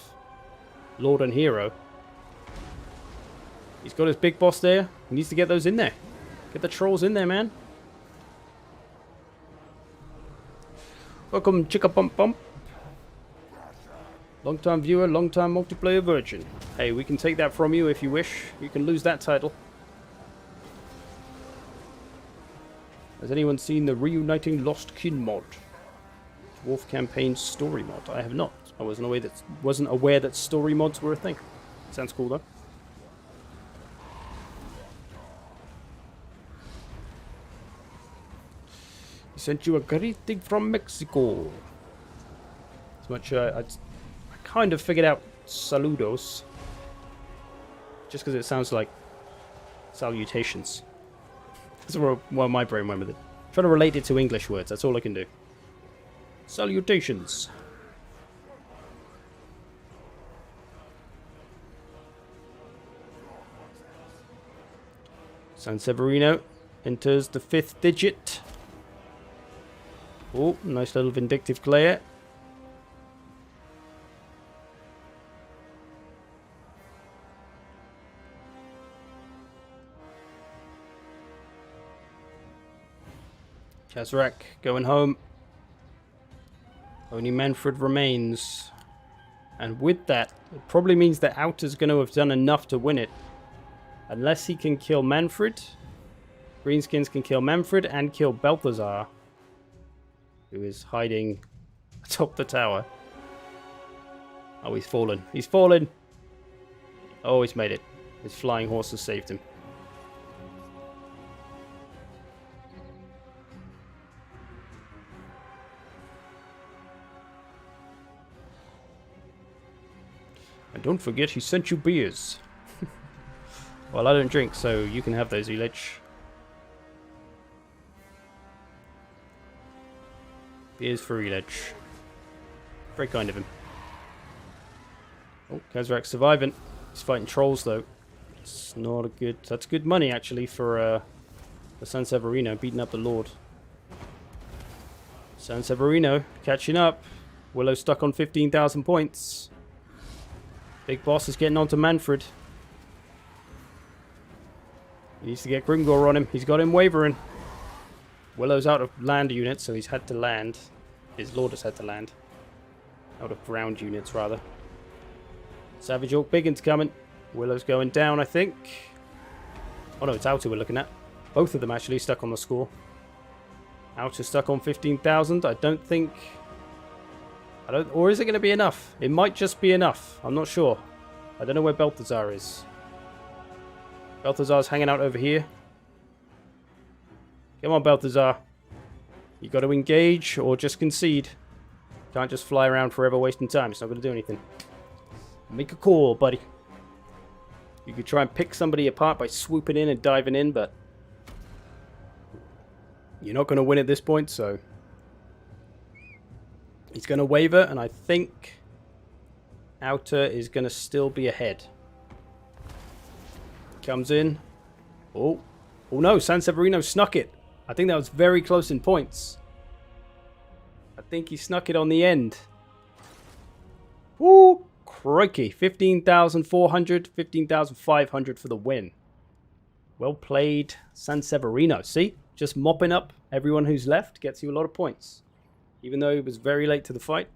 Lord and Hero, he's got his big boss there. He needs to get those in there. Get the trolls in there, man. Welcome, Chicka Bump Bump. Long time viewer, long time multiplayer virgin. Hey, we can take that from you if you wish. You can lose that title. Has anyone seen the Reuniting Lost Kin mod? Dwarf Campaign story mod. I have not. I wasn't aware that story mods were a thing. Sounds cool though. He sent you a greeting from Mexico. As much I kind of figured out saludos. Just because it sounds like salutations. That's where my brain went with it. I'm trying to relate it to English words. That's all I can do. Salutations. San Severino enters the 5th digit. Oh, nice little vindictive glare. Kazarak going home. Only Manfred remains. And with that, it probably means that Outer's going to have done enough to win it. Unless he can kill Manfred. Greenskins can kill Manfred and kill Balthazar, who is hiding atop the tower. Oh, he's fallen. He's fallen! Oh, he's made it. His flying horse has saved him. And don't forget, he sent you beers. Well, I don't drink, so you can have those, Elich. Beers for Elich. Very kind of him. Oh, Kazarak's surviving. He's fighting trolls, though. It's not a good... That's good money, actually, for San Severino, beating up the Lord. San Severino catching up. Willow stuck on 15,000 points. Big boss is getting onto Manfred. He needs to get Grimgor on him. He's got him wavering. Willow's out of land units, so he's had to land. His Lord has had to land. Out of ground units, rather. Savage Orc Biggin's coming. Willow's going down, I think. Oh no, it's Outer we're looking at. Both of them actually stuck on the score. Outer stuck on 15,000. I don't think... Or is it going to be enough? It might just be enough. I'm not sure. I don't know where Balthazar is. Balthazar's hanging out over here. Come on, Balthazar. You got to engage or just concede. Can't just fly around forever wasting time. It's not going to do anything. Make a call, buddy. You could try and pick somebody apart by swooping in and diving in, but you're not going to win at this point, so he's going to waver, and I think Outer is going to still be ahead. Comes in. Oh. Oh no, San Severino snuck it. I think that was very close in points. I think he snuck it on the end. Woo! Crikey. 15,400, 15,500 for the win. Well played, San Severino. See? Just mopping up everyone who's left gets you a lot of points. Even though he was very late to the fight,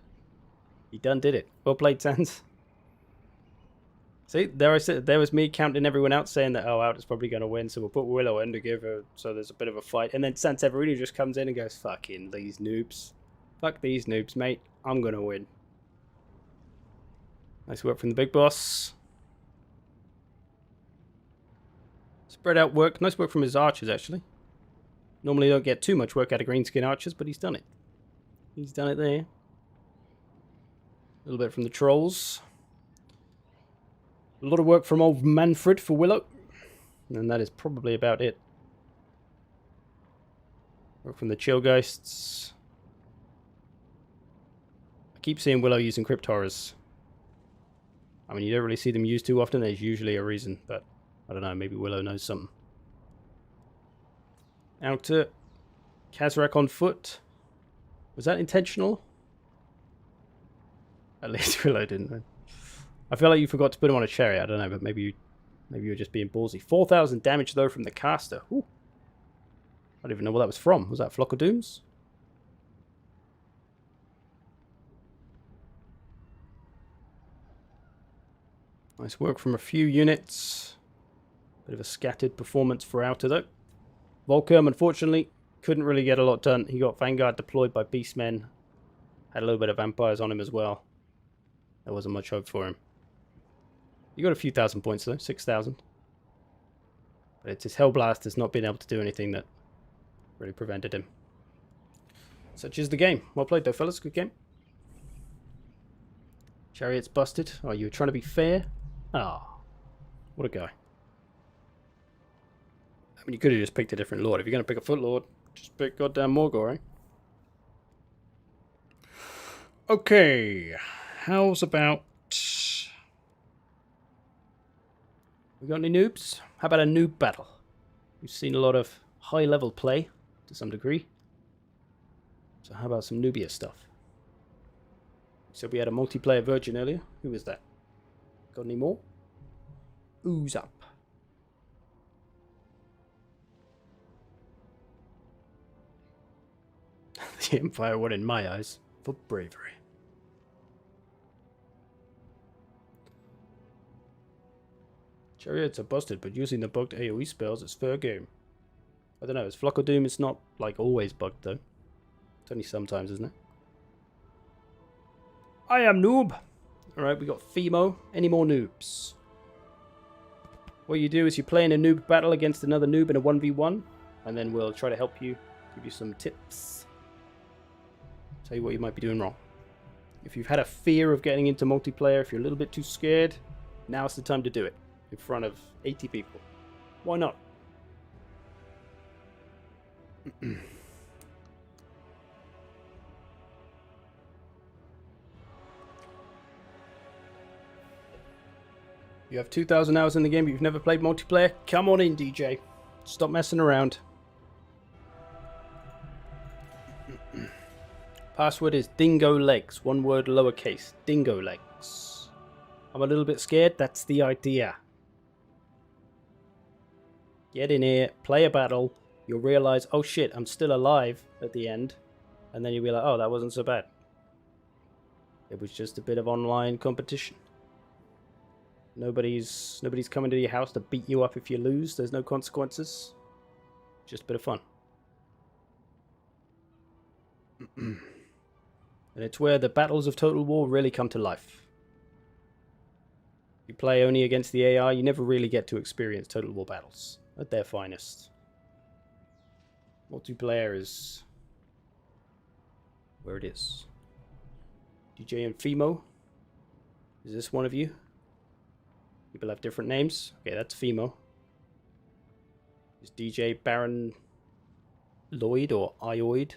he done did it. Well played, Sans. See, there was me counting everyone out, saying that, oh, Outer's probably going to win, so we'll put Willow in to give her, so there's a bit of a fight. And then San Severino just comes in and goes, fucking these noobs. Fuck these noobs, mate. I'm going to win. Nice work from the big boss. Spread out work. Nice work from his archers, actually. Normally don't get too much work out of greenskin archers, but he's done it. He's done it there. A little bit from the trolls. A lot of work from old Manfred for Willow. And that is probably about it. Work from the Chillgeists. I keep seeing Willow using Crypt Horrors. I mean, you don't really see them used too often. There's usually a reason, but I don't know. Maybe Willow knows something. Outer. Kazrak on foot. Was that intentional? At least Willow didn't. I feel like you forgot to put him on a chariot. I don't know, but maybe you were just being ballsy. 4,000 damage though from the caster. Ooh. I don't even know what that was from. Was that Flock of Dooms? Nice work from a few units. Bit of a scattered performance for Outer though. Volkerm, unfortunately, couldn't really get a lot done. He got Vanguard deployed by Beastmen. Had a little bit of Vampires on him as well. There wasn't much hope for him. He got a few thousand points though, 6,000. But it's his Hellblast has not been able to do anything that really prevented him. Such is the game. Well played though, fellas. Good game. Chariot's busted. Oh, you were trying to be fair? Ah, oh, what a guy. I mean, you could have just picked a different lord. If you're going to pick a foot lord, just pick goddamn Morgor, eh? Okay. How's about... We got any noobs? How about a noob battle? We've seen a lot of high-level play, to some degree. So how about some noobia stuff? So we had a multiplayer virgin earlier. Who was that? Got any more? Ooze up. The Empire won in my eyes for bravery. Chariots are busted, but using the bugged AoE spells is fair game. I don't know, as Flock of Doom, it's not like always bugged though. It's only sometimes, isn't it? I am Noob! Alright, we got Fimo. Any more noobs? What you do is you play in a noob battle against another noob in a 1v1, and then we'll try to help you, give you some tips. Tell you what you might be doing wrong. If you've had a fear of getting into multiplayer, if you're a little bit too scared, now's the time to do it. In front of 80 people. Why not? You have 2,000 hours in the game, but you've never played multiplayer? Come on in, DJ. Stop messing around. Password is Dingo Legs. One word lowercase. Dingo Legs. I'm a little bit scared. That's the idea. Get in here, play a battle, you'll realise, oh shit, I'm still alive at the end. And then you'll be like, oh, that wasn't so bad. It was just a bit of online competition. Nobody's coming to your house to beat you up if you lose. There's no consequences. Just a bit of fun. And it's where the battles of Total War really come to life. You play only against the AI, you never really get to experience Total War battles at their finest. Multiplayer is where it is. DJ and Fimo. Is this one of you? People have different names. Okay, that's Fimo. Is DJ Baron Lloyd or Ioid?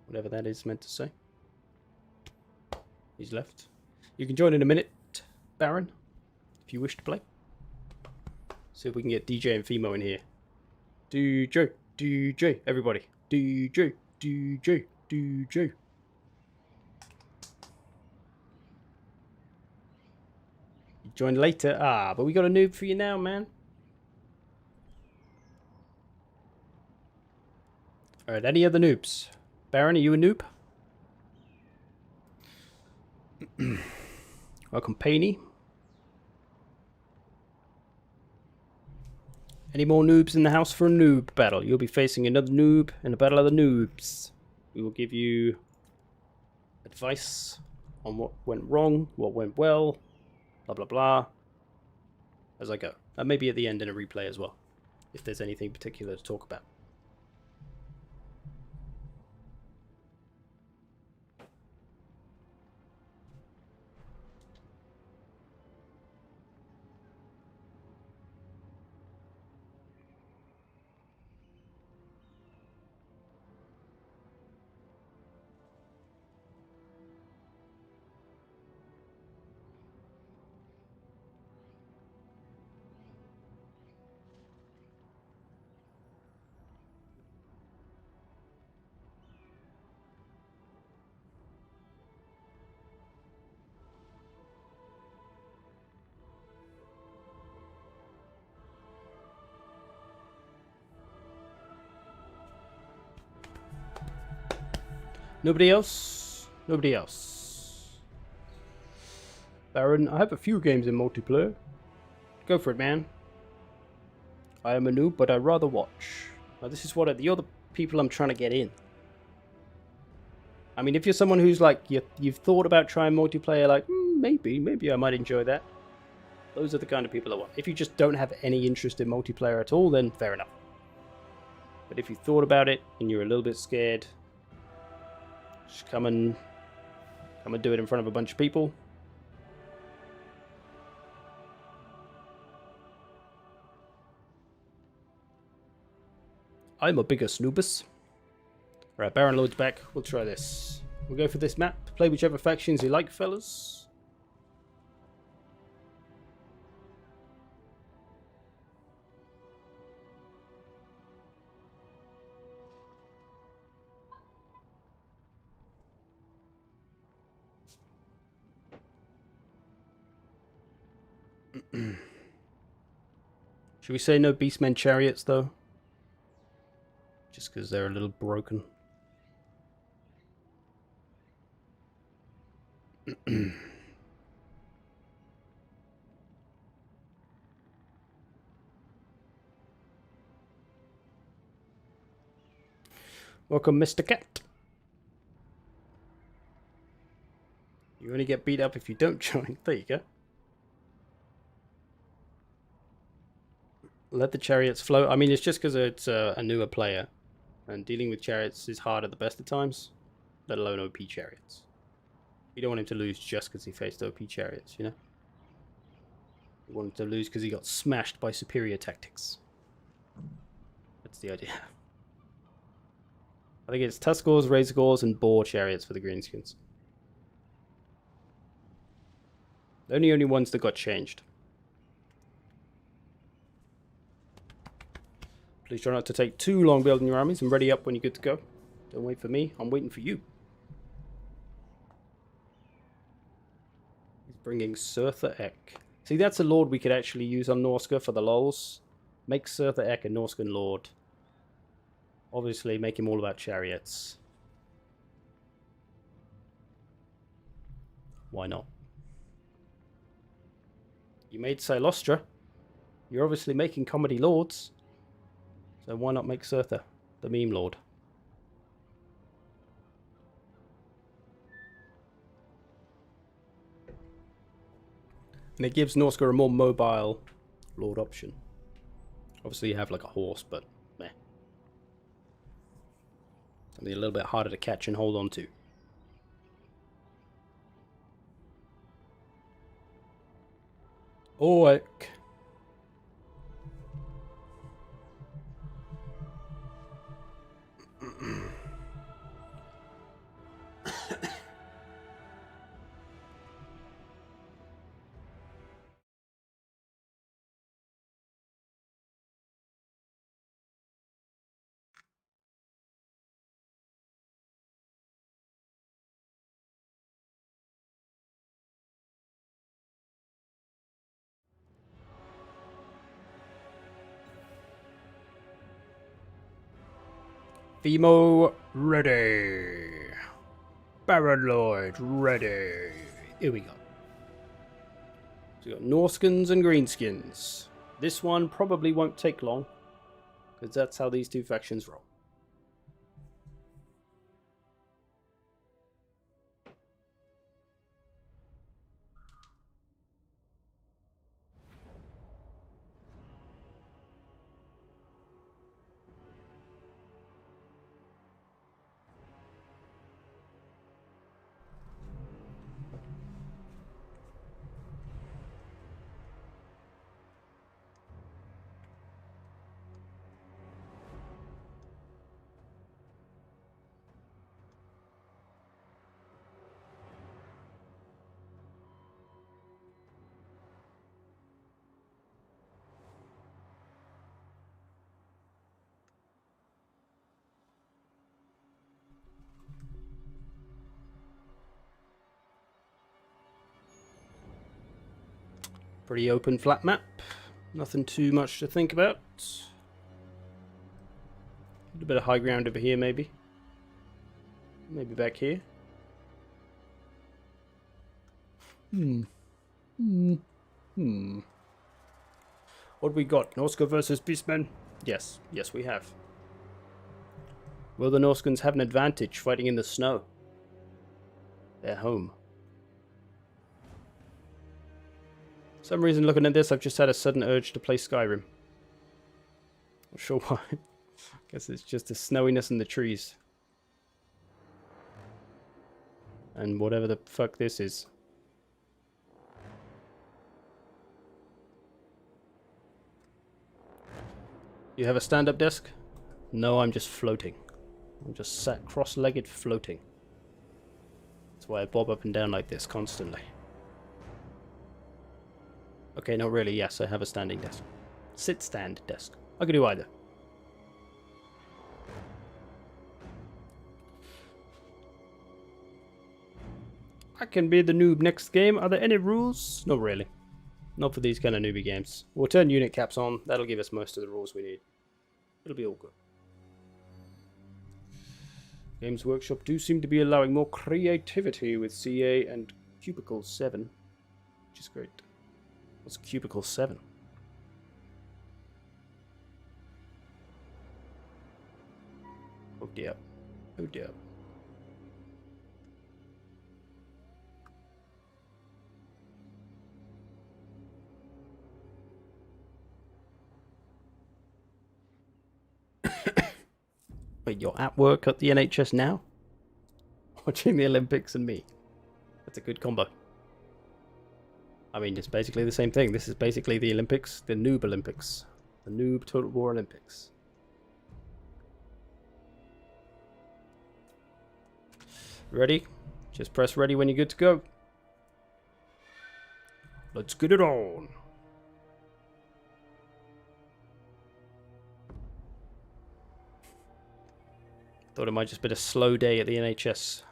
Whatever that is meant to say. He's left. You can join in a minute, Baron, if you wish to play. See if we can get DJ and Fimo in here. DJ, everybody. DJ. You join later. Ah, but we got a noob for you now, man. Alright, any other noobs? Baron, are you a noob? Welcome, Painy. Any more noobs in the house for a noob battle? You'll be facing another noob in a battle of the noobs. We will give you advice on what went wrong, what went well, blah blah blah, as I go. And maybe at the end in a replay as well, if there's anything particular to talk about. Nobody else? Nobody else. Baron, I have a few games in multiplayer. Go for it, man. I am a noob, but I'd rather watch. Now, this is what the other people I'm trying to get in. I mean, if you're someone who's like, you've thought about trying multiplayer, like, maybe I might enjoy that. Those are the kind of people I want. If you just don't have any interest in multiplayer at all, then fair enough. But if you thought about it and you're a little bit scared, just come and do it in front of a bunch of people. I'm a bigger snoobus. Right, Baron Lord's back. We'll try this. We'll go for this map. Play whichever factions you like, fellas. Should we say no Beastmen chariots, though? Just because they're a little broken. Welcome, Mr. Cat. You only get beat up if you don't join. There you go. Let the chariots float. I mean, it's just because it's a newer player. And dealing with chariots is hard at the best of times. Let alone OP chariots. You don't want him to lose just because he faced OP chariots, you know? You want him to lose because he got smashed by superior tactics. That's the idea. I think it's Tuskors, Razorgors, and Boar chariots for the Greenskins. They're the only ones that got changed. Please try not to take too long building your armies and ready up when you're good to go. Don't wait for me, I'm waiting for you. He's bringing Surtha Ek. See, that's a lord we could actually use on Norska for the lols. Make Surtha Ek a Norskan lord. Obviously, make him all about chariots. Why not? You made Silostra. You're obviously making comedy lords. So why not make Surtha the meme lord? And it gives Norska a more mobile lord option. Obviously you have like a horse, but meh. Something a little bit harder to catch and hold on to. Oek. Fimo ready. Baron Lord ready. Here we go. So we got Norskins and Greenskins. This one probably won't take long, because that's how these two factions roll. Pretty open flat map. Nothing too much to think about. A little bit of high ground over here maybe. Maybe back here. What we got? Norska versus Beastmen? Yes. Yes, we have. Will the Norskans have an advantage fighting in the snow? They're home. For some reason, looking at this, I've just had a sudden urge to play Skyrim. Not sure why. Guess it's just the snowiness in the trees. And whatever the fuck this is. You have a stand-up desk? No, I'm just floating. I'm just sat cross-legged floating. That's why I bob up and down like this constantly. Okay, not really. Yes, I have a standing desk. Sit-stand desk. I could do either. I can be the noob next game. Are there any rules? Not really. Not for these kind of newbie games. We'll turn unit caps on. That'll give us most of the rules we need. It'll be all good. Games Workshop do seem to be allowing more creativity with CA and Cubicle 7. Which is great. What's Cubicle 7? Oh dear. Oh dear. Wait, you're at work at the NHS now? Watching the Olympics and me. That's a good combo. I mean, it's basically the same thing. This is basically the Olympics, the Noob Olympics. The Noob Total War Olympics. Ready? Just press ready when you're good to go. Let's get it on. Thought it might just be a slow day at the NHS.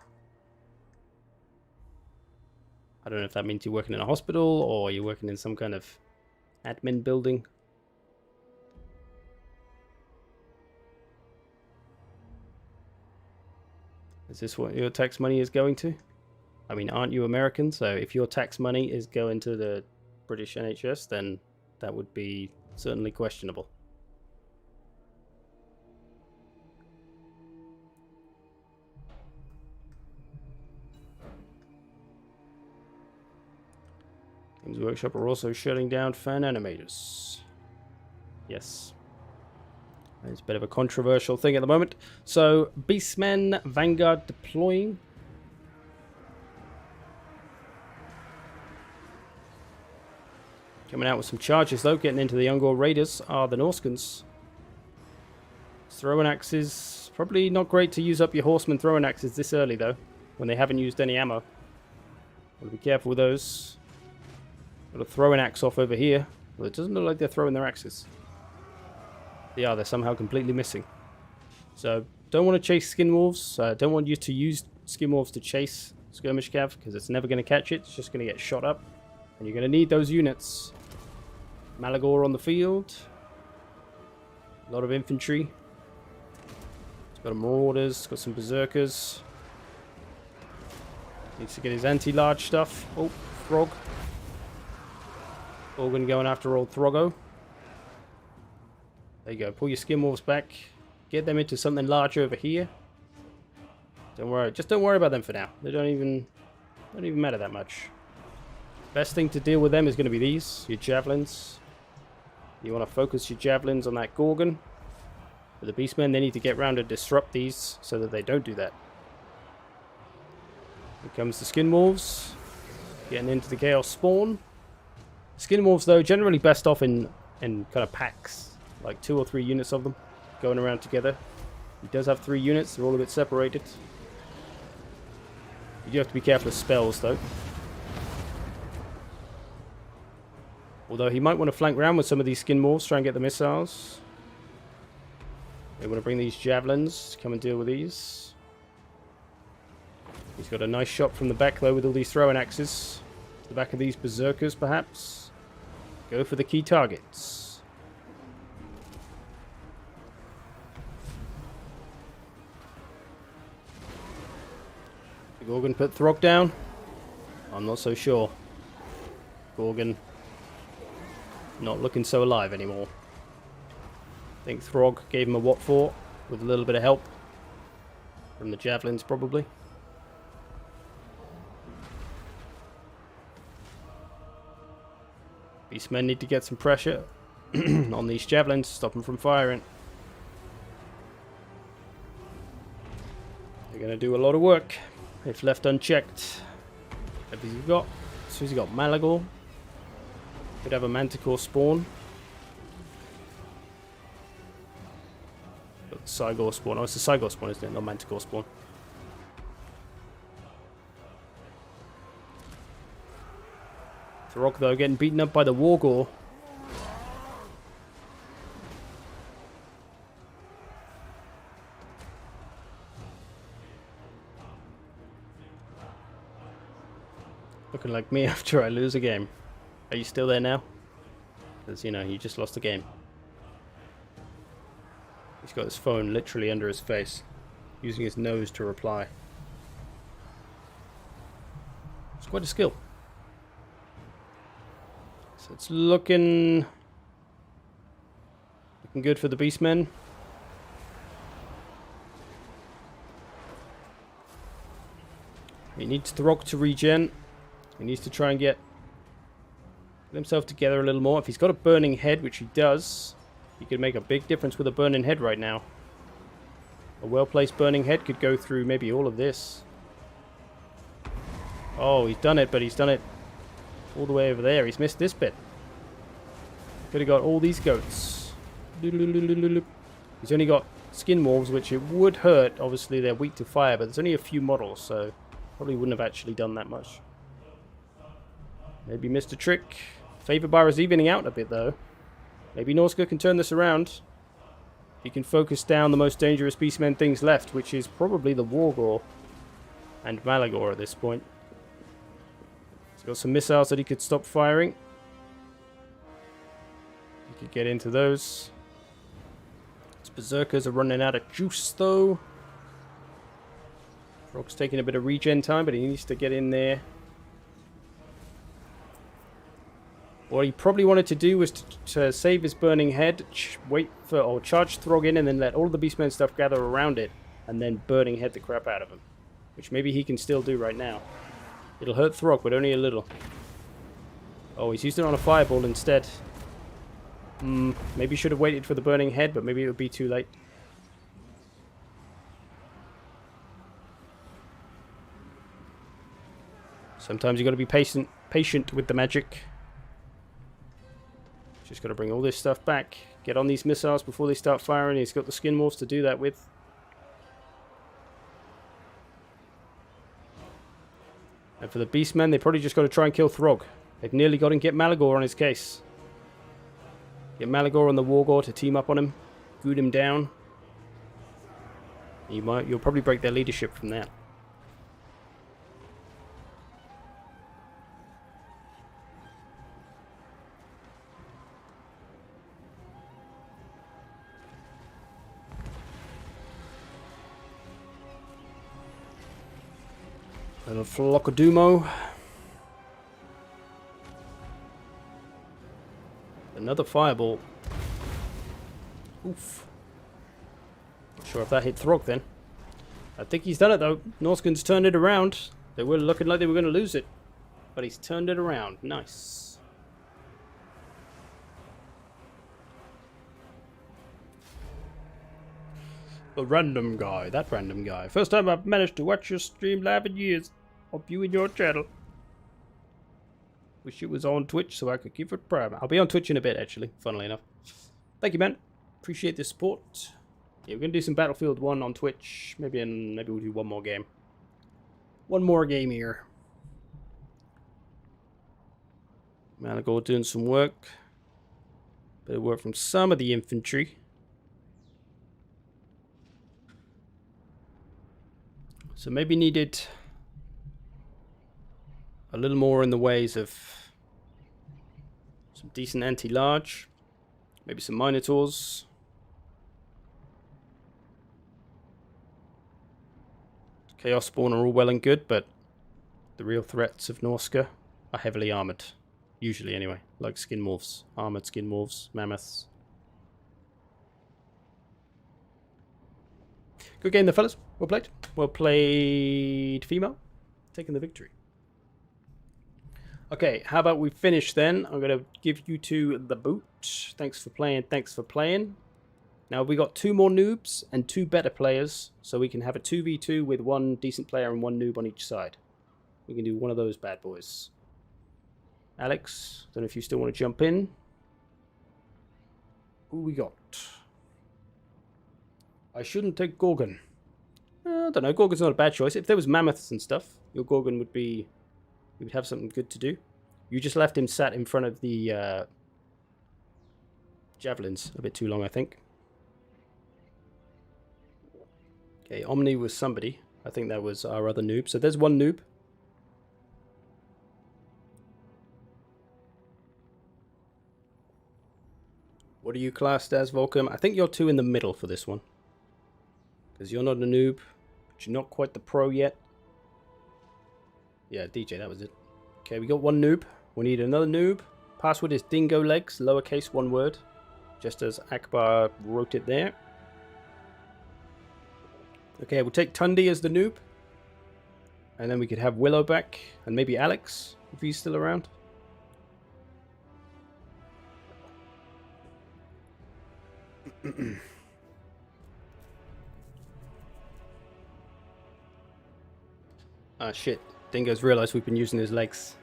I don't know if that means you're working in a hospital or you're working in some kind of admin building. Is this what your tax money is going to? I mean, aren't you American? So if your tax money is going to the British NHS, then that would be certainly questionable. Games Workshop are also shutting down fan animators. Yes. It's a bit of a controversial thing at the moment. So, Beastmen, Vanguard deploying. Coming out with some charges though, getting into the Ungor Raiders are the Norskans. Throwing axes, probably not great to use up your horsemen throwing axes this early though, when they haven't used any ammo. Gotta be careful with those. Got a throwing axe off over here. Well, it doesn't look like they're throwing their axes. They are, they're somehow completely missing. So, don't want to chase skin wolves. Don't want you to use skin wolves to chase skirmish cav, because it's never going to catch it. It's just going to get shot up. And you're going to need those units. Malagor on the field. A lot of infantry. It's got a marauders, it's got some berserkers. Needs to get his anti-large stuff. Oh, frog. Organ going after old Throggo. There you go. Pull your skin wolves back. Get them into something larger over here. Don't worry. Just don't worry about them for now. They don't even matter that much. Best thing to deal with them is going to be these, your javelins. You want to focus your javelins on that Gorgon. For the Beastmen, they need to get round and disrupt these so that they don't do that. Here comes the skin wolves. Getting into the Chaos Spawn. Skin wolves, though, generally best off in kind of packs. Like 2 or 3 units of them going around together. He does have 3 units. They're all a bit separated. You do have to be careful of spells, though. Although he might want to flank round with some of these skin wolves, try and get the missiles. They want to bring these javelins, come and deal with these. He's got a nice shot from the back, though, with all these throwing axes. The back of these berserkers, perhaps. Go for the key targets. The Gorgon put Throg down? I'm not so sure. Gorgon not looking so alive anymore. I think Throg gave him a what for, with a little bit of help from the javelins probably. Beastmen need to get some pressure on these javelins to stop them from firing. They're going to do a lot of work if left unchecked. What has he got? So he's got Malagor. Could have a Manticore spawn. Got the Cygor spawn. Oh, it's the Cygor spawn, isn't it? Not Manticore spawn. Throg, though, getting beaten up by the Wargore. Looking like me after I lose a game. Are you still there now? Because, you know, you just lost a game. He's got his phone literally under his face, using his nose to reply. It's quite a skill. So it's looking good for the Beastmen. He needs Throg to regen. He needs to try and get himself together a little more. If he's got a burning head, which he does, he could make a big difference with a burning head right now. A well-placed burning head could go through maybe all of this. Oh, he's done it, but he's done it all the way over there. He's missed this bit. Could have got all these goats. He's only got skin wolves, which it would hurt. Obviously, they're weak to fire, but there's only a few models, so probably wouldn't have actually done that much. Maybe missed a trick. Favor bar is evening out a bit, though. Maybe Norska can turn this around. He can focus down the most dangerous Beastmen things left, which is probably the Wargore and Malagor at this point. He's got some missiles that he could stop firing. He could get into those. His Berserkers are running out of juice, though. Frog's taking a bit of regen time, but he needs to get in there. What he probably wanted to do was to save his burning head, wait for, or charge Throg in, and then let all the Beastmen stuff gather around it, and then burning head the crap out of him. Which maybe he can still do right now. It'll hurt Throg, but only a little. Oh, he's used it on a fireball instead. Maybe should have waited for the burning head, but maybe it would be too late. Sometimes you got to be patient with the magic. Just got to bring all this stuff back. Get on these missiles before they start firing. He's got the skin morphs to do that with. And for the Beastmen, they probably just got to try and kill Throg. They've nearly got to get Malagor on his case. Get Malagor and the Wargore to team up on him. Good him down. You'll probably break their leadership from that. Little Flockadumo. Another fireball. Oof. Not sure if that hit Throg then. I think he's done it though. Norskin's turned it around. They were looking like they were going to lose it. But he's turned it around. Nice. The random guy. That random guy. First time I've managed to watch your stream live in years. Hope you and your channel. Wish it was on Twitch so I could keep it private. I'll be on Twitch in a bit, actually, funnily enough. Thank you, man. Appreciate the support. Yeah, we're going to do some Battlefield 1 on Twitch. Maybe we'll do one more game. One more game here. Malagor doing some work. Bit of work from some of the infantry. So maybe needed a little more in the ways of some decent anti-large, maybe some Minotaurs. Chaos Spawn are all well and good, but the real threats of Norska are heavily armored. Usually, anyway. Like skin morphs. Armored skin morphs. Mammoths. Good game there, fellas. Well played. Well played, female. Taking the victory. Okay, how about we finish then? I'm going to give you two the boot. Thanks for playing. Thanks for playing. Now, we got 2 more noobs and 2 better players, so we can have a 2v2 with 1 decent player and 1 noob on each side. We can do one of those bad boys. Alex, don't know if you still want to jump in. Who we got? I shouldn't take Gorgon. I don't know, Gorgon's not a bad choice. If there was mammoths and stuff, your Gorgon would be... You would have something good to do. You just left him sat in front of the javelins a bit too long, I think. Okay, Omni was somebody. I think that was our other noob. So there's 1 noob. What are you classed as, Volcom? I think you're 2 in the middle for this one. Because you're not a noob, but you're not quite the pro yet. Yeah, DJ, that was it. Okay, we got 1 noob. We need another noob. Password is dingo legs, lowercase 1 word. Just as Akbar wrote it there. Okay, we'll take Tundi as the noob. And then we could have Willow back. And maybe Alex, if he's still around. Ah, shit. Dingo's realised we've been using his legs.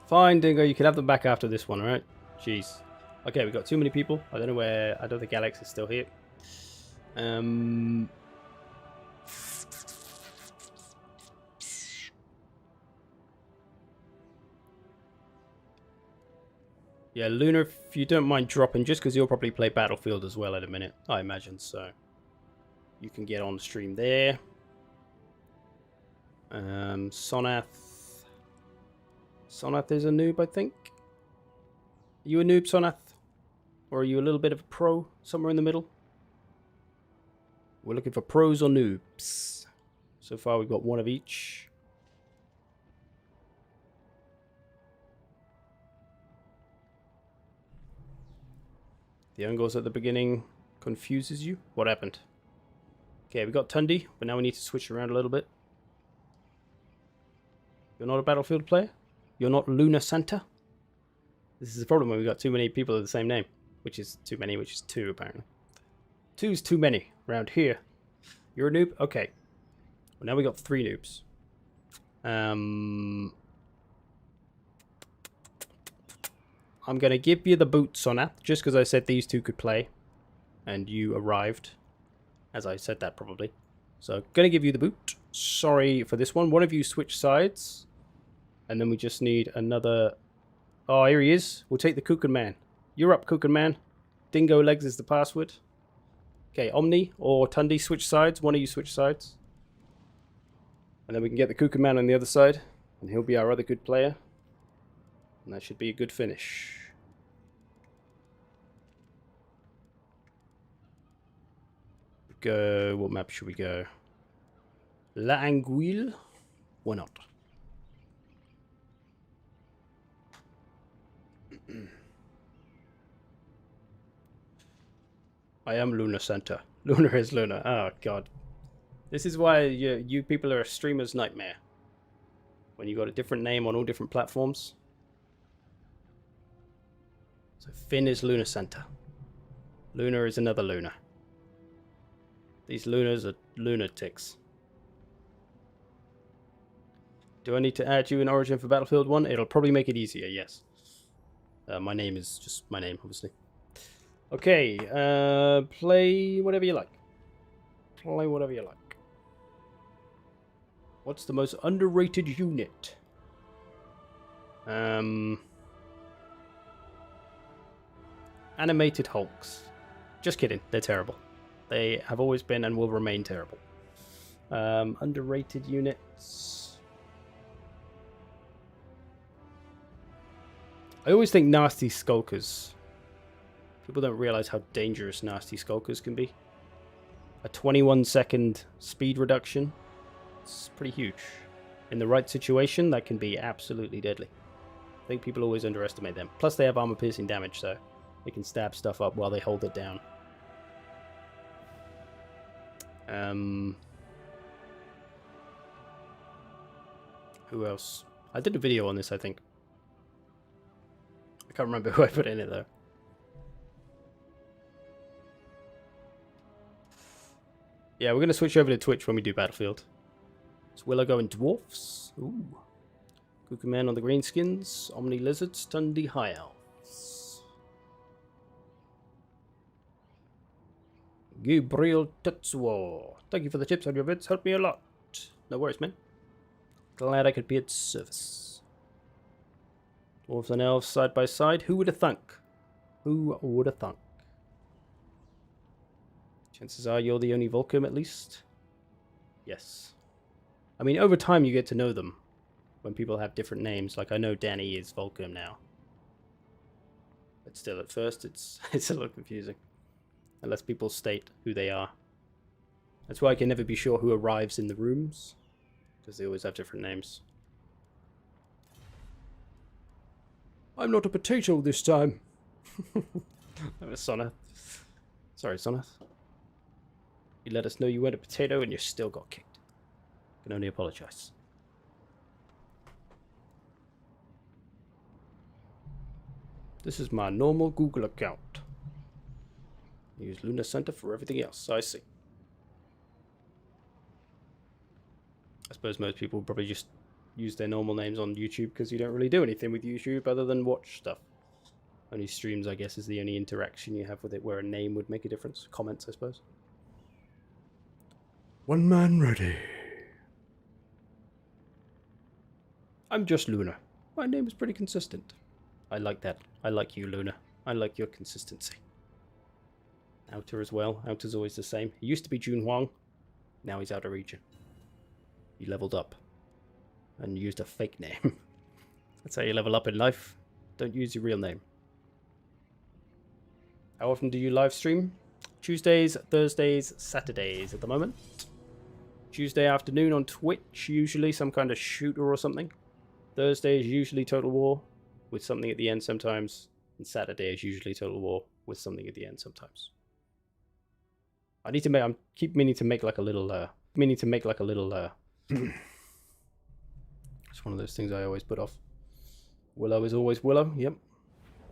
Fine, Dingo, you can have them back after this one, alright? Jeez. Okay, we've got too many people. I don't know where... I don't think Alex is still here. Yeah, Luna, if you don't mind dropping, just because you'll probably play Battlefield as well in a minute, I imagine, so... You can get on stream there. Sonath. Sonath is a noob, I think. Are you a noob, Sonath? Or are you a little bit of a pro? Somewhere in the middle? We're looking for pros or noobs. So far we've got 1 of each. The angles at the beginning confuses you? What happened? Okay, we got Tundi, but now we need to switch around a little bit. You're not a Battlefield player? You're not Luna Santa? This is the problem when we've got too many people with the same name. Which is too many, which is 2 apparently. 2's too many around here. You're a noob? Okay. Well, now we got 3 noobs. I'm going to give you the boot, Sonath, just because I said these 2 could play. And you arrived. As I said that, probably. So, going to give you the boot. Sorry for this one. One of you switch sides. And then we just need another... Oh, here he is. We'll take the Kukan Man. You're up, Kukan Man. Dingo legs is the password. Okay, Omni or Tundi, switch sides. One of you switch sides. And then we can get the Kukan Man on the other side. And he'll be our other good player. And that should be a good finish. Go. What map should we go? La Anguille? Why not? I am Luna Santa. Luna is Luna. Oh, God. This is why you people are a streamer's nightmare. When you got a different name on all different platforms. So Finn is Luna Santa. Luna is another Luna. These Lunas are lunatics. Do I need to add you in Origin for Battlefield 1? It'll probably make it easier, yes. My name is just my name, obviously. Okay, play whatever you like. Play whatever you like. What's the most underrated unit? Animated Hulks. Just kidding, they're terrible. They have always been and will remain terrible. Underrated units. I always think Nasty Skulkers People don't realize how dangerous nasty skulkers can be. A 21-second speed reduction. It's pretty huge. In the right situation, that can be absolutely deadly. I think people always underestimate them. Plus, they have armor-piercing damage, so they can stab stuff up while they hold it down. Who else? I did a video on this, I think. I can't remember who I put in it, though. Yeah, we're going to switch over to Twitch when we do Battlefield. Is Willow going dwarfs? Ooh. Cuckoo Man on the greenskins. Omni Lizards. Tundi High Elves. Gabriel Tetsuo. Thank you for the tips on your vids. Helped me a lot. No worries, man. Glad I could be at service. Dwarves and elves side by side. Who would have thunk? Who would have thunk? Chances are you're the only Volcom, at least. Yes. I mean, over time you get to know them. When people have different names. Like, I know Danny is Volcom now. But still, at first, it's a little confusing. Unless people state who they are. That's why I can never be sure who arrives in the rooms. Because they always have different names. I'm not a potato this time. That was Sonath. Sorry, Sonath. You let us know you weren't a potato and you still got kicked. I can only apologize. This is my normal Google account. I use Luna Center for everything else, I see. I suppose most people probably just use their normal names on YouTube because you don't really do anything with YouTube other than watch stuff. Only streams, I guess, is the only interaction you have with it where a name would make a difference. Comments, I suppose. One man ready. I'm just Luna. My name is pretty consistent. I like that. I like you, Luna. I like your consistency. Outer as well. Outer's always the same. He used to be Jun Huang. Now he's out of region. He leveled up. And used a fake name. That's how you level up in life. Don't use your real name. How often do you live stream? Tuesdays, Thursdays, Saturdays at the moment. Tuesday afternoon on Twitch, usually some kind of shooter or something. Thursday is usually Total War, with something at the end sometimes. And Saturday is usually Total War, with something at the end sometimes. I need to make, I keep meaning to make like a little, it's one of those things I always put off. Willow is always Willow, yep.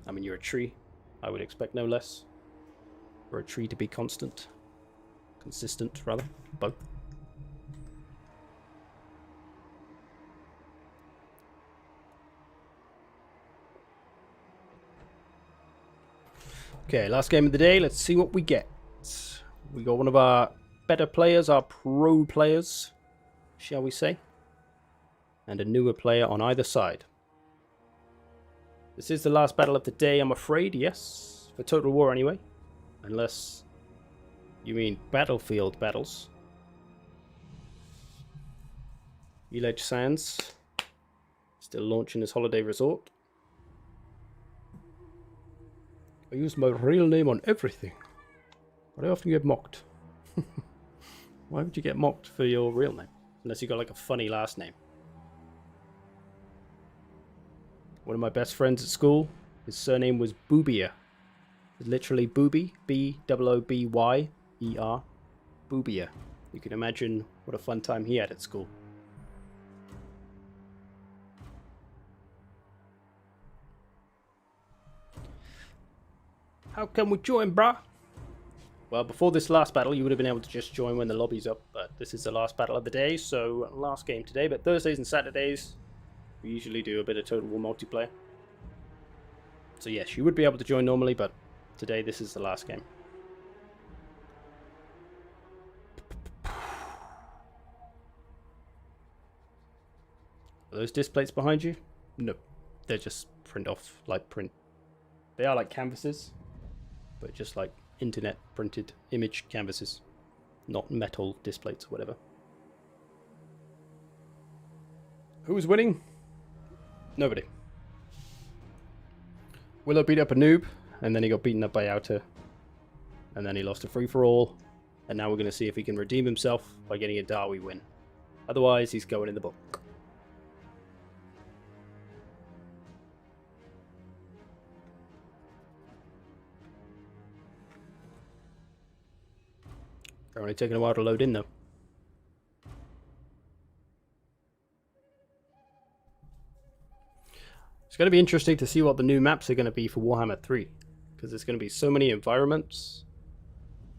I mean, you're a tree. I would expect no less. For a tree to be constant. Consistent, rather. Both. Okay, last game of the day. Let's see what we get. We got one of our better players, our pro players, shall we say. And a newer player on either side. This is the last battle of the day, I'm afraid, yes. For Total War, anyway. Unless you mean Battlefield battles. Elege Sands. Still launching his holiday resort. I use my real name on everything. But I often get mocked. Why would you get mocked for your real name? Unless you got like a funny last name. One of my best friends at school, his surname was Boobier. Literally Booby, B-O-O-B-Y-E-R. Boobier. You can imagine what a fun time he had at school. How can we join, brah? Well, before this last battle, you would have been able to just join when the lobby's up, but this is the last battle of the day, so last game today. But Thursdays and Saturdays, we usually do a bit of Total War multiplayer. So yes, you would be able to join normally, but today this is the last game. Are those disc plates behind you? No, they're just print off, like print. They are like canvases, but just like internet printed image canvases, not metal disc plates or whatever. Who is winning? Nobody. Willow beat up a noob. and then he got beaten up by Outer, and then he lost a free-for-all, and now we're going to see if he can redeem himself by getting a Darwi win. Otherwise, he's going in the book. They're only taking a while to load in, though. It's going to be interesting to see what the new maps are going to be for Warhammer 3. Because there's going to be so many environments.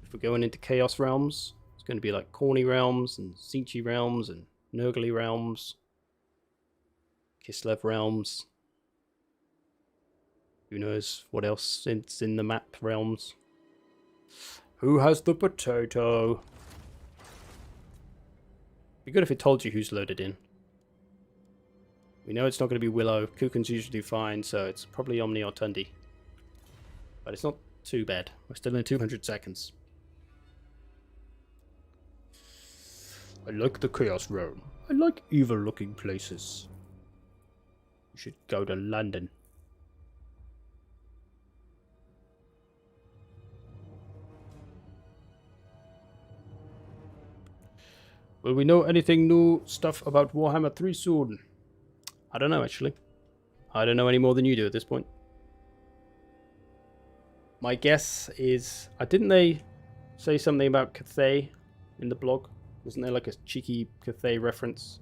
If we're going into Chaos Realms, it's going to be like Corny Realms, and Tzeentch Realms, and Nurgly Realms. Kislev Realms. Who knows what else is in the map realms. Who has the potato? Be good if it told you who's loaded in. We know it's not going to be Willow. Kuken's usually fine, so it's probably Omni or Tundi. But it's not too bad. We're still in 200 seconds. I like the Chaos Realm. I like evil-looking places. You should go to London. Will we know anything new stuff about Warhammer 3 soon? I don't know, actually. I don't know any more than you do at this point. My guess is... didn't they say something about Cathay in the blog? Wasn't there like a cheeky Cathay reference?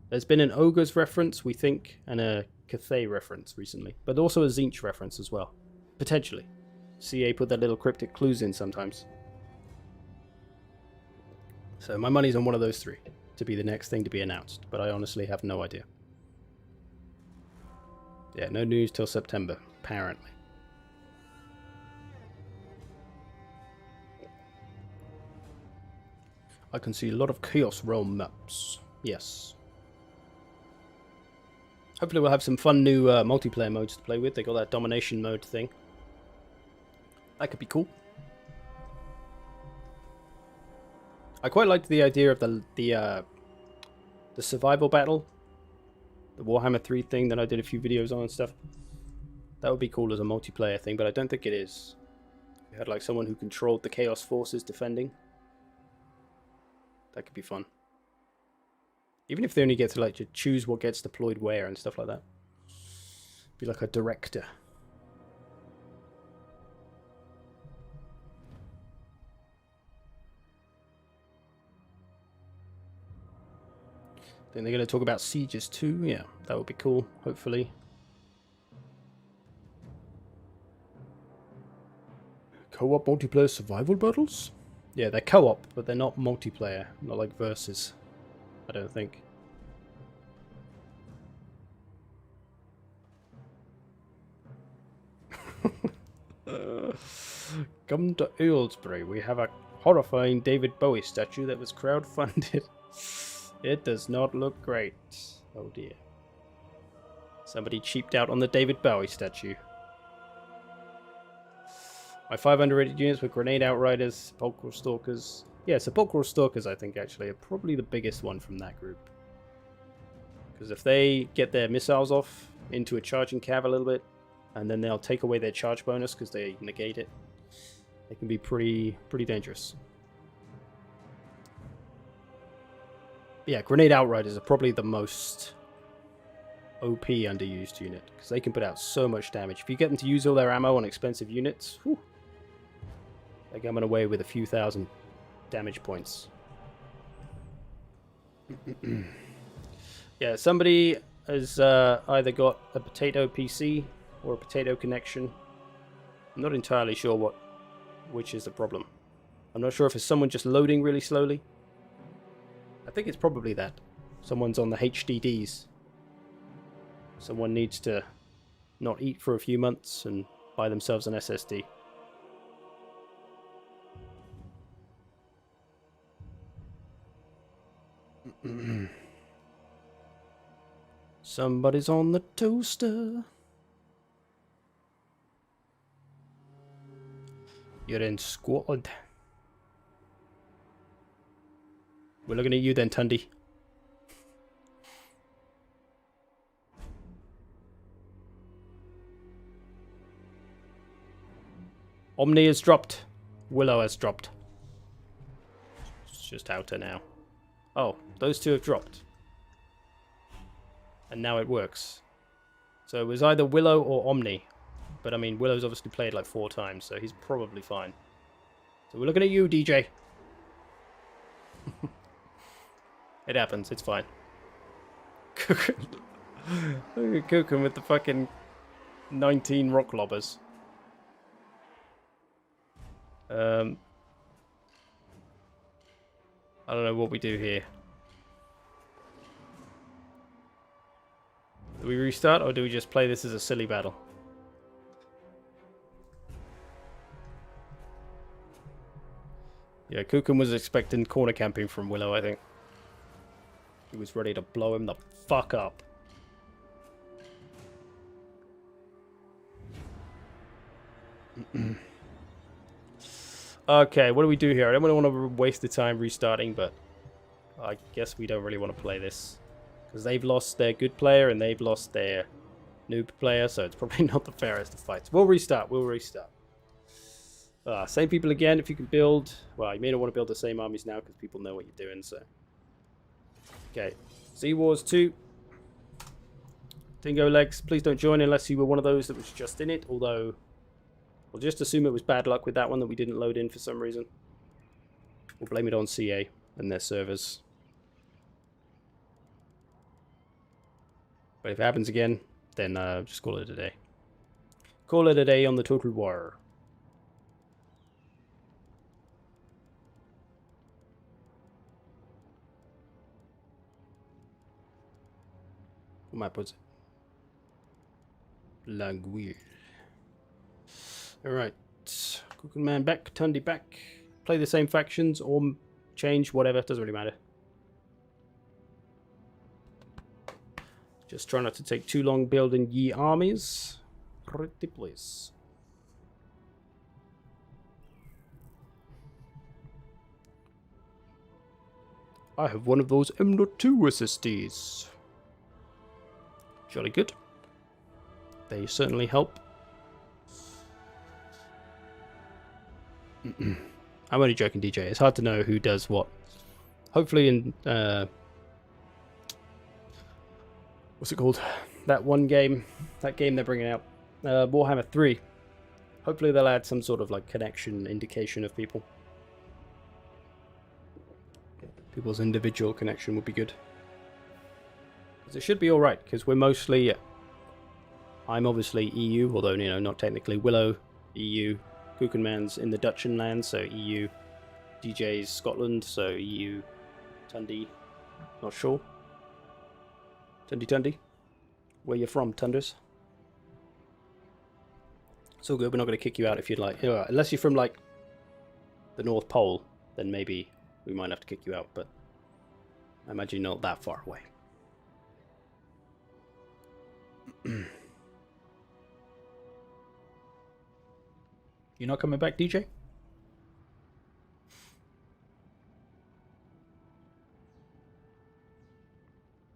There's been an Ogre's reference, we think, and a Cathay reference recently. But also a Tzeentch reference as well. Potentially. CA put their little cryptic clues in sometimes. So my money's on one of those three to be the next thing to be announced, but I honestly have no idea. Yeah, no news till September, apparently. I can see a lot of Chaos Realm maps. Yes. Hopefully we'll have some fun new multiplayer modes to play with. They got that domination mode thing. That could be cool. I quite liked the idea of the survival battle, the Warhammer 3 thing that I did a few videos on and stuff. That would be cool as a multiplayer thing, but I don't think it is. We had like someone who controlled the Chaos Forces defending. That could be fun. Even if they only get to like choose what gets deployed where and stuff like that. Be like a director. Then they're going to talk about sieges too. Yeah, that would be cool, hopefully. Co-op multiplayer survival battles? Yeah, they're co-op, but they're not multiplayer. Not like versus, I don't think. Come to Aylesbury. We have a horrifying David Bowie statue that was crowdfunded. It does not look great. Oh dear. Somebody cheaped out on the David Bowie statue. My 5 underrated units were Grenade Outriders, Sepulchral Stalkers. Yeah, Sepulchral Stalkers, I think, actually, are probably the biggest one from that group. Because if they get their missiles off into a charging cav a little bit, and then they'll take away their charge bonus because they negate it, they can be pretty dangerous. Yeah, Grenade Outriders are probably the most OP underused unit, because they can put out so much damage. If you get them to use all their ammo on expensive units, whew, they're coming away with a few thousand damage points. Yeah, somebody has either got a potato PC or a potato connection. I'm not entirely sure which is the problem. I'm not sure if it's someone just loading really slowly. I think it's probably that. Someone's on the HDDs. Someone needs to not eat for a few months and buy themselves an SSD. Somebody's on the toaster. You're in squad. We're looking at you then, Tundi. Omni has dropped. Willow has dropped. It's just outer now. Oh, those two have dropped. And now it works. So it was either Willow or Omni. But I mean, Willow's obviously played like 4 times, so he's probably fine. So we're looking at you, DJ. It happens, it's fine. Look at Kuchen with the fucking 19 rock lobbers. I don't know what we do here. Do we restart or do we just play this as a silly battle? Yeah, Kuchen was expecting corner camping from Willow, I think. He was ready to blow him the fuck up. Okay, what do we do here? I don't really want to waste the time restarting, but I guess we don't really want to play this. Because they've lost their good player and they've lost their noob player, so it's probably not the fairest of fights. We'll restart, same people again if you can build. Well, you may not want to build the same armies now because people know what you're doing, so. Okay, Sea Wars 2. Dingo Legs, please don't join unless you were one of those that was just in it, although we'll just assume it was bad luck with that one that we didn't load in for some reason. We'll blame it on CA and their servers. But if it happens again, then just call it a day. Call it a day on the Total War. What map was it? Languille. Alright. Cooking Man back, Tundi back. Play the same factions or change, whatever, doesn't really matter. Just try not to take too long building ye armies. Pretty please. I have one of those M.2 SSDs. Jolly good. They certainly help. I'm only joking, DJ. It's hard to know who does what. Hopefully in... what's it called? That one game. That game they're bringing out. Warhammer 3. Hopefully they'll add some sort of like connection indication of people. People's individual connection would be good. It should be alright, because we're mostly... I'm obviously EU, although, you know, not technically. Willow, EU. Kuchenman's in the Dutchan land, so EU. DJ's Scotland, so EU. Tundi, not sure. Tundi. Where you from, Tunders? It's all good, we're not going to kick you out if you'd like. Unless you're from, like, the North Pole, then maybe we might have to kick you out, but I imagine not that far away. You're not coming back, DJ?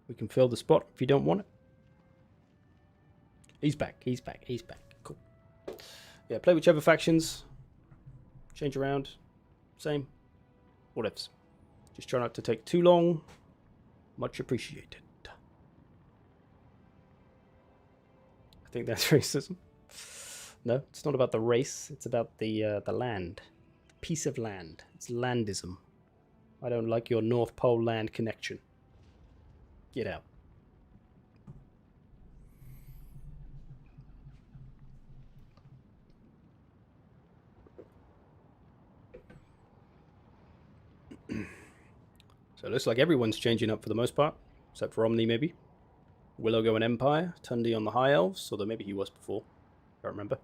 We can fill the spot if you don't want it. He's back. Cool. Yeah, play whichever factions. Change around. Same. Whatevs. Just try not to take too long. Much appreciated. I think that's racism. No, it's not about the race. It's about the land. The piece of land. It's landism. I don't like your North Pole land connection. Get out. So it looks like everyone's changing up for the most part, except for Omni maybe. Willow going Empire, Tundi on the High Elves, although maybe he was before. Can't remember.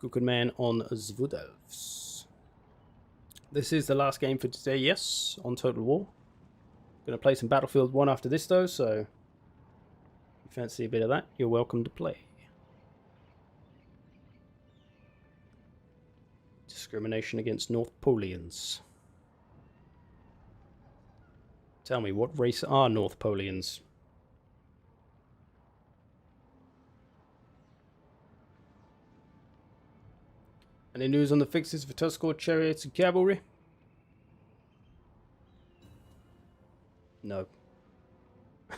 Kuchenman on Zvudelvs. This is the last game for today, yes, on Total War. Gonna play some Battlefield 1 after this though, so if you fancy a bit of that, you're welcome to play. Discrimination against North Polians. Tell me, what race are North Polians? Any news on the fixes for Tuskor chariots and cavalry? No.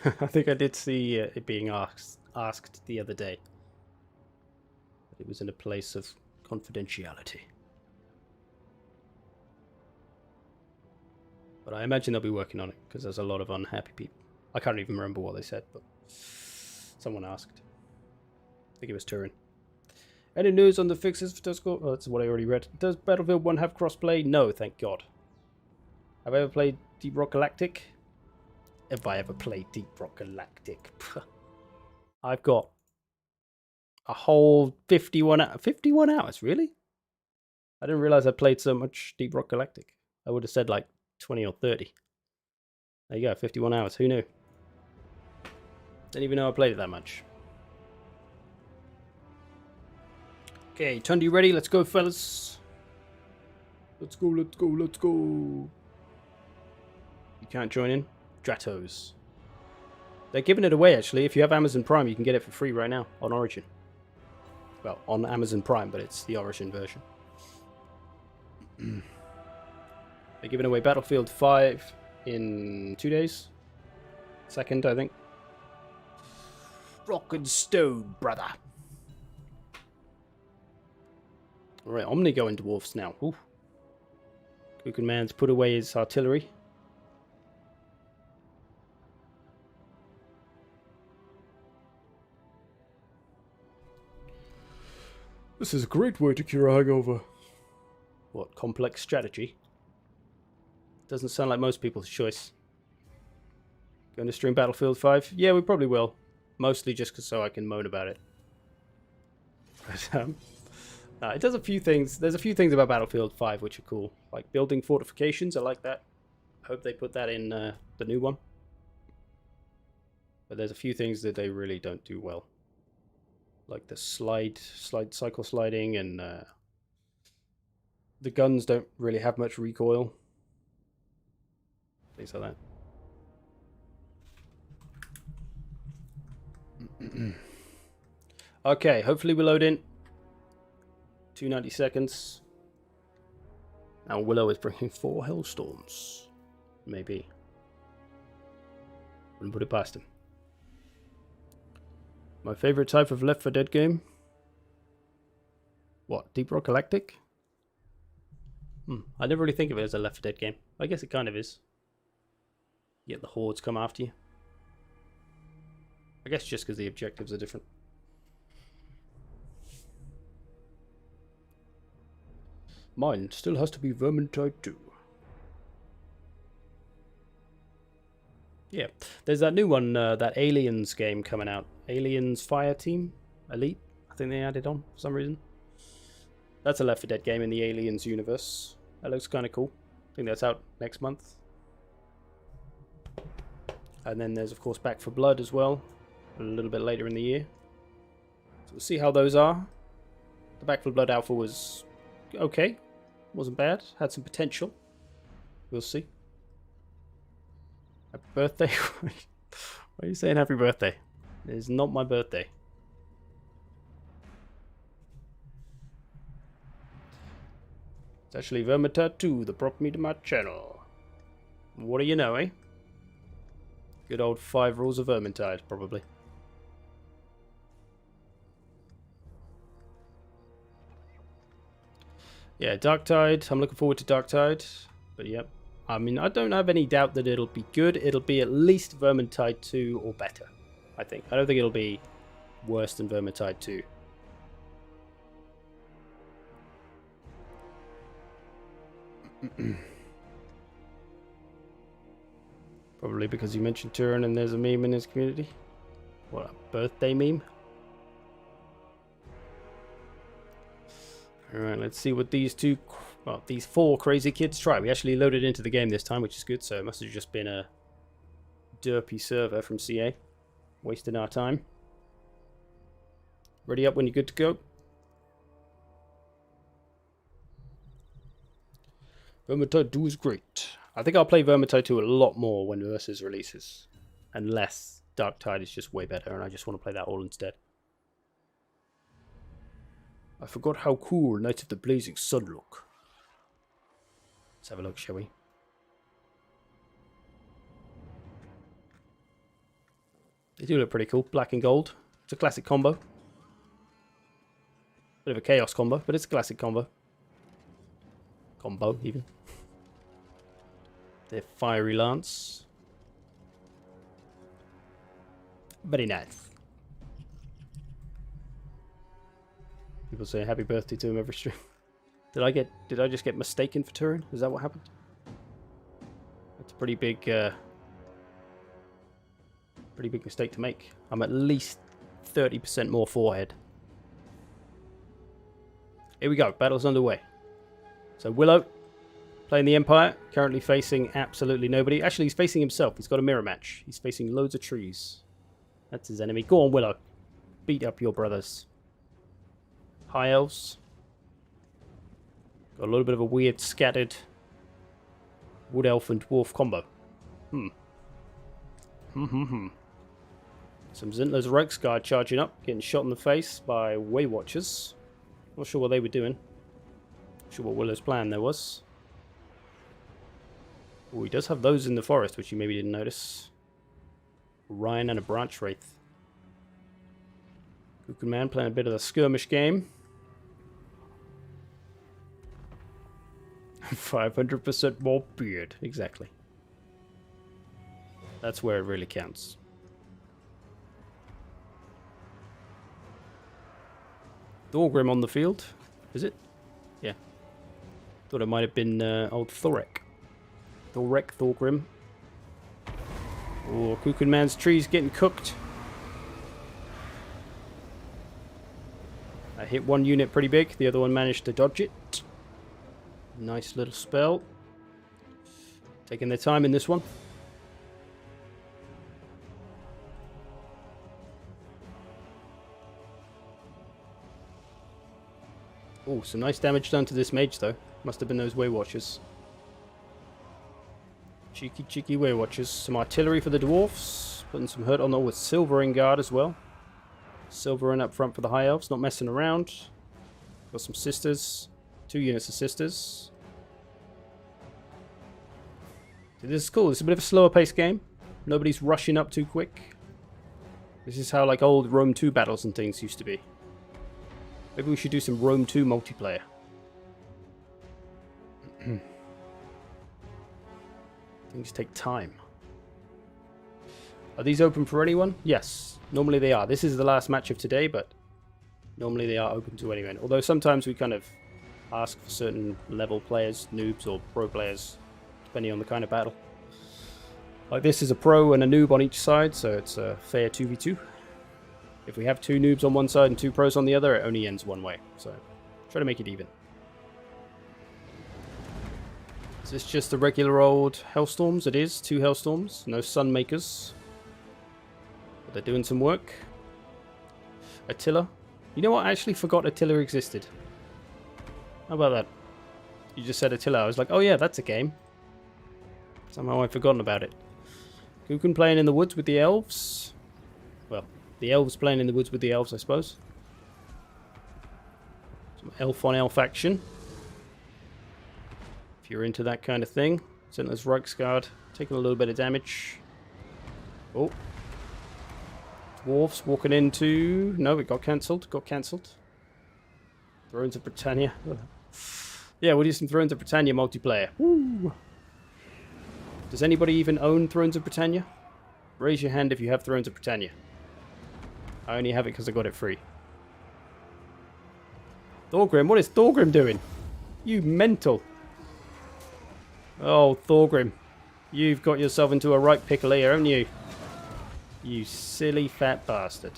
I think I did see it being asked the other day. But it was in a place of confidentiality. But I imagine they'll be working on it, because there's a lot of unhappy people. I can't even remember what they said, but someone asked. I think it was Turin. Any news on the fixes for Tuskor? Oh, that's what I already read. Does Battlefield 1 have crossplay? No, thank God. Have I ever played Deep Rock Galactic? Have I ever played Deep Rock Galactic? I've got a whole 51 hours, really? I didn't realize I played so much Deep Rock Galactic. I would have said like 20 or 30. There you go, 51 hours. Who knew? Didn't even know I played it that much. Okay, Tundi ready? Let's go, fellas. Let's go, let's go, let's go. You can't join in? Dratos. They're giving it away, actually. If you have Amazon Prime, you can get it for free right now on Origin. Well, on Amazon Prime, but it's the Origin version. They're giving away Battlefield 5 in 2 days. 2nd, I think. Rock and stone, brother. Alright, Omni going dwarfs now. Ooh. Kuchen Man's put away his artillery. This is a great way to cure a hangover. What, complex strategy? Doesn't sound like most people's choice. Going to stream Battlefield 5? Yeah, we probably will. Mostly just so I can moan about it. But, it does a few things. There's a few things about Battlefield 5 which are cool. Like building fortifications, I like that. I hope they put that in the new one. But there's a few things that they really don't do well. Like the cycle sliding, and the guns don't really have much recoil. Things like that. Okay, hopefully we load in. 290 seconds. Now Willow is bringing 4 Hellstorms. Maybe. Wouldn't put it past him. My favorite type of Left 4 Dead game? What, Deep Rock Galactic? I never really think of it as a Left 4 Dead game. I guess it kind of is. Yet the hordes come after you. I guess just because the objectives are different. Mine still has to be Vermintide 2. Yeah, there's that new one, that Aliens game coming out. Aliens Fire Team Elite, I think they added on for some reason. That's a Left 4 Dead game in the Aliens universe. That looks kind of cool. I think that's out next month. And then there's, of course, Back 4 Blood as well, a little bit later in the year. So we'll see how those are. The Back 4 Blood alpha was okay. Wasn't bad. Had some potential. We'll see. Happy birthday? Why are you saying happy birthday? It is not my birthday. It's actually Vermintide 2 that brought me to my channel. What do you know, eh? Good old 5 rules of Vermintide, probably. Yeah, Darktide. I'm looking forward to Darktide. But yep. I mean, I don't have any doubt that it'll be good. It'll be at least Vermintide 2 or better, I think. I don't think it'll be worse than Vermintide 2. Probably because you mentioned Turin and there's a meme in his community. What, a birthday meme? Alright, let's see what these 4 crazy kids try. We actually loaded into the game this time, which is good, so it must have just been a derpy server from CA. Wasting our time. Ready up when you're good to go. Vermintide 2 is great. I think I'll play Vermintide 2 a lot more when Versus releases. Unless Darktide is just way better and I just want to play that all instead. I forgot how cool Knights of the Blazing Sun look. Let's have a look, shall we? They do look pretty cool. Black and gold. It's a classic combo. Bit of a chaos combo, but it's a classic combo. Combo, even. Their fiery lance. Very nice. People say happy birthday to him every stream. Did I just get mistaken for Turin? Is that what happened? That's a pretty big mistake to make. I'm at least 30% more forehead. Here we go. Battle's underway. So Willow, playing the Empire, currently facing absolutely nobody. Actually, he's facing himself. He's got a mirror match. He's facing loads of trees. That's his enemy. Go on, Willow. Beat up your brothers. High Elves. Got a little bit of a weird scattered Wood Elf and Dwarf combo. Some Zintler's Reiksguard charging up, getting shot in the face by Way Watchers. Not sure what they were doing. Not sure what Willow's plan there was. Oh, he does have those in the forest, which you maybe didn't notice. Ryan and a Branch Wraith. Cuckoo Man playing a bit of the skirmish game. 500% more beard. Exactly. That's where it really counts. Thorgrim on the field. Is it? Yeah. Thought it might have been old Thorek. Thorgrim. Oh, Cuckoo Man's tree's getting cooked. I hit one unit pretty big. The other one managed to dodge it. Nice little spell. Taking their time in this one. Oh, some nice damage done to this mage though. Must have been those Way Watchers. Cheeky Way Watchers. Some artillery for the dwarfs. Putting some hurt on them with Silvering Guard as well. Silvering up front for the High Elves. Not messing around. Got some sisters. 2 units of sisters. So this is cool. It's a bit of a slower paced game. Nobody's rushing up too quick. This is how like old Rome 2 battles and things used to be. Maybe we should do some Rome 2 multiplayer. Things take time. Are these open for anyone? Yes. Normally they are. This is the last match of today, but normally they are open to anyone. Although sometimes we kind of ask for certain level players, noobs or pro players, depending on the kind of battle. Like this is a pro and a noob on each side, so it's a fair 2v2. If we have 2 noobs on one side and 2 pros on the other, it only ends one way. So try to make it even. Is this just the regular old Hellstorms? It is. 2 Hellstorms. No Sunmakers. But they're doing some work. Attila. You know what? I actually forgot Attila existed. How about that? You just said Attila. I was like, oh yeah, that's a game. Somehow I've forgotten about it. Kukin playing in the woods with the elves. Well, the elves playing in the woods with the elves, I suppose. Some elf on elf action. If you're into that kind of thing. Zintler's Reiksguard taking a little bit of damage. Oh. Dwarfs walking into... No, it got cancelled. Thrones of Britannia. Yeah, we'll do some Thrones of Britannia multiplayer. Woo! Does anybody even own Thrones of Britannia? Raise your hand if you have Thrones of Britannia. I only have it because I got it free. Thorgrim, what is Thorgrim doing? You mental. Oh, Thorgrim. You've got yourself into a right pickle here, haven't you? You silly fat bastard.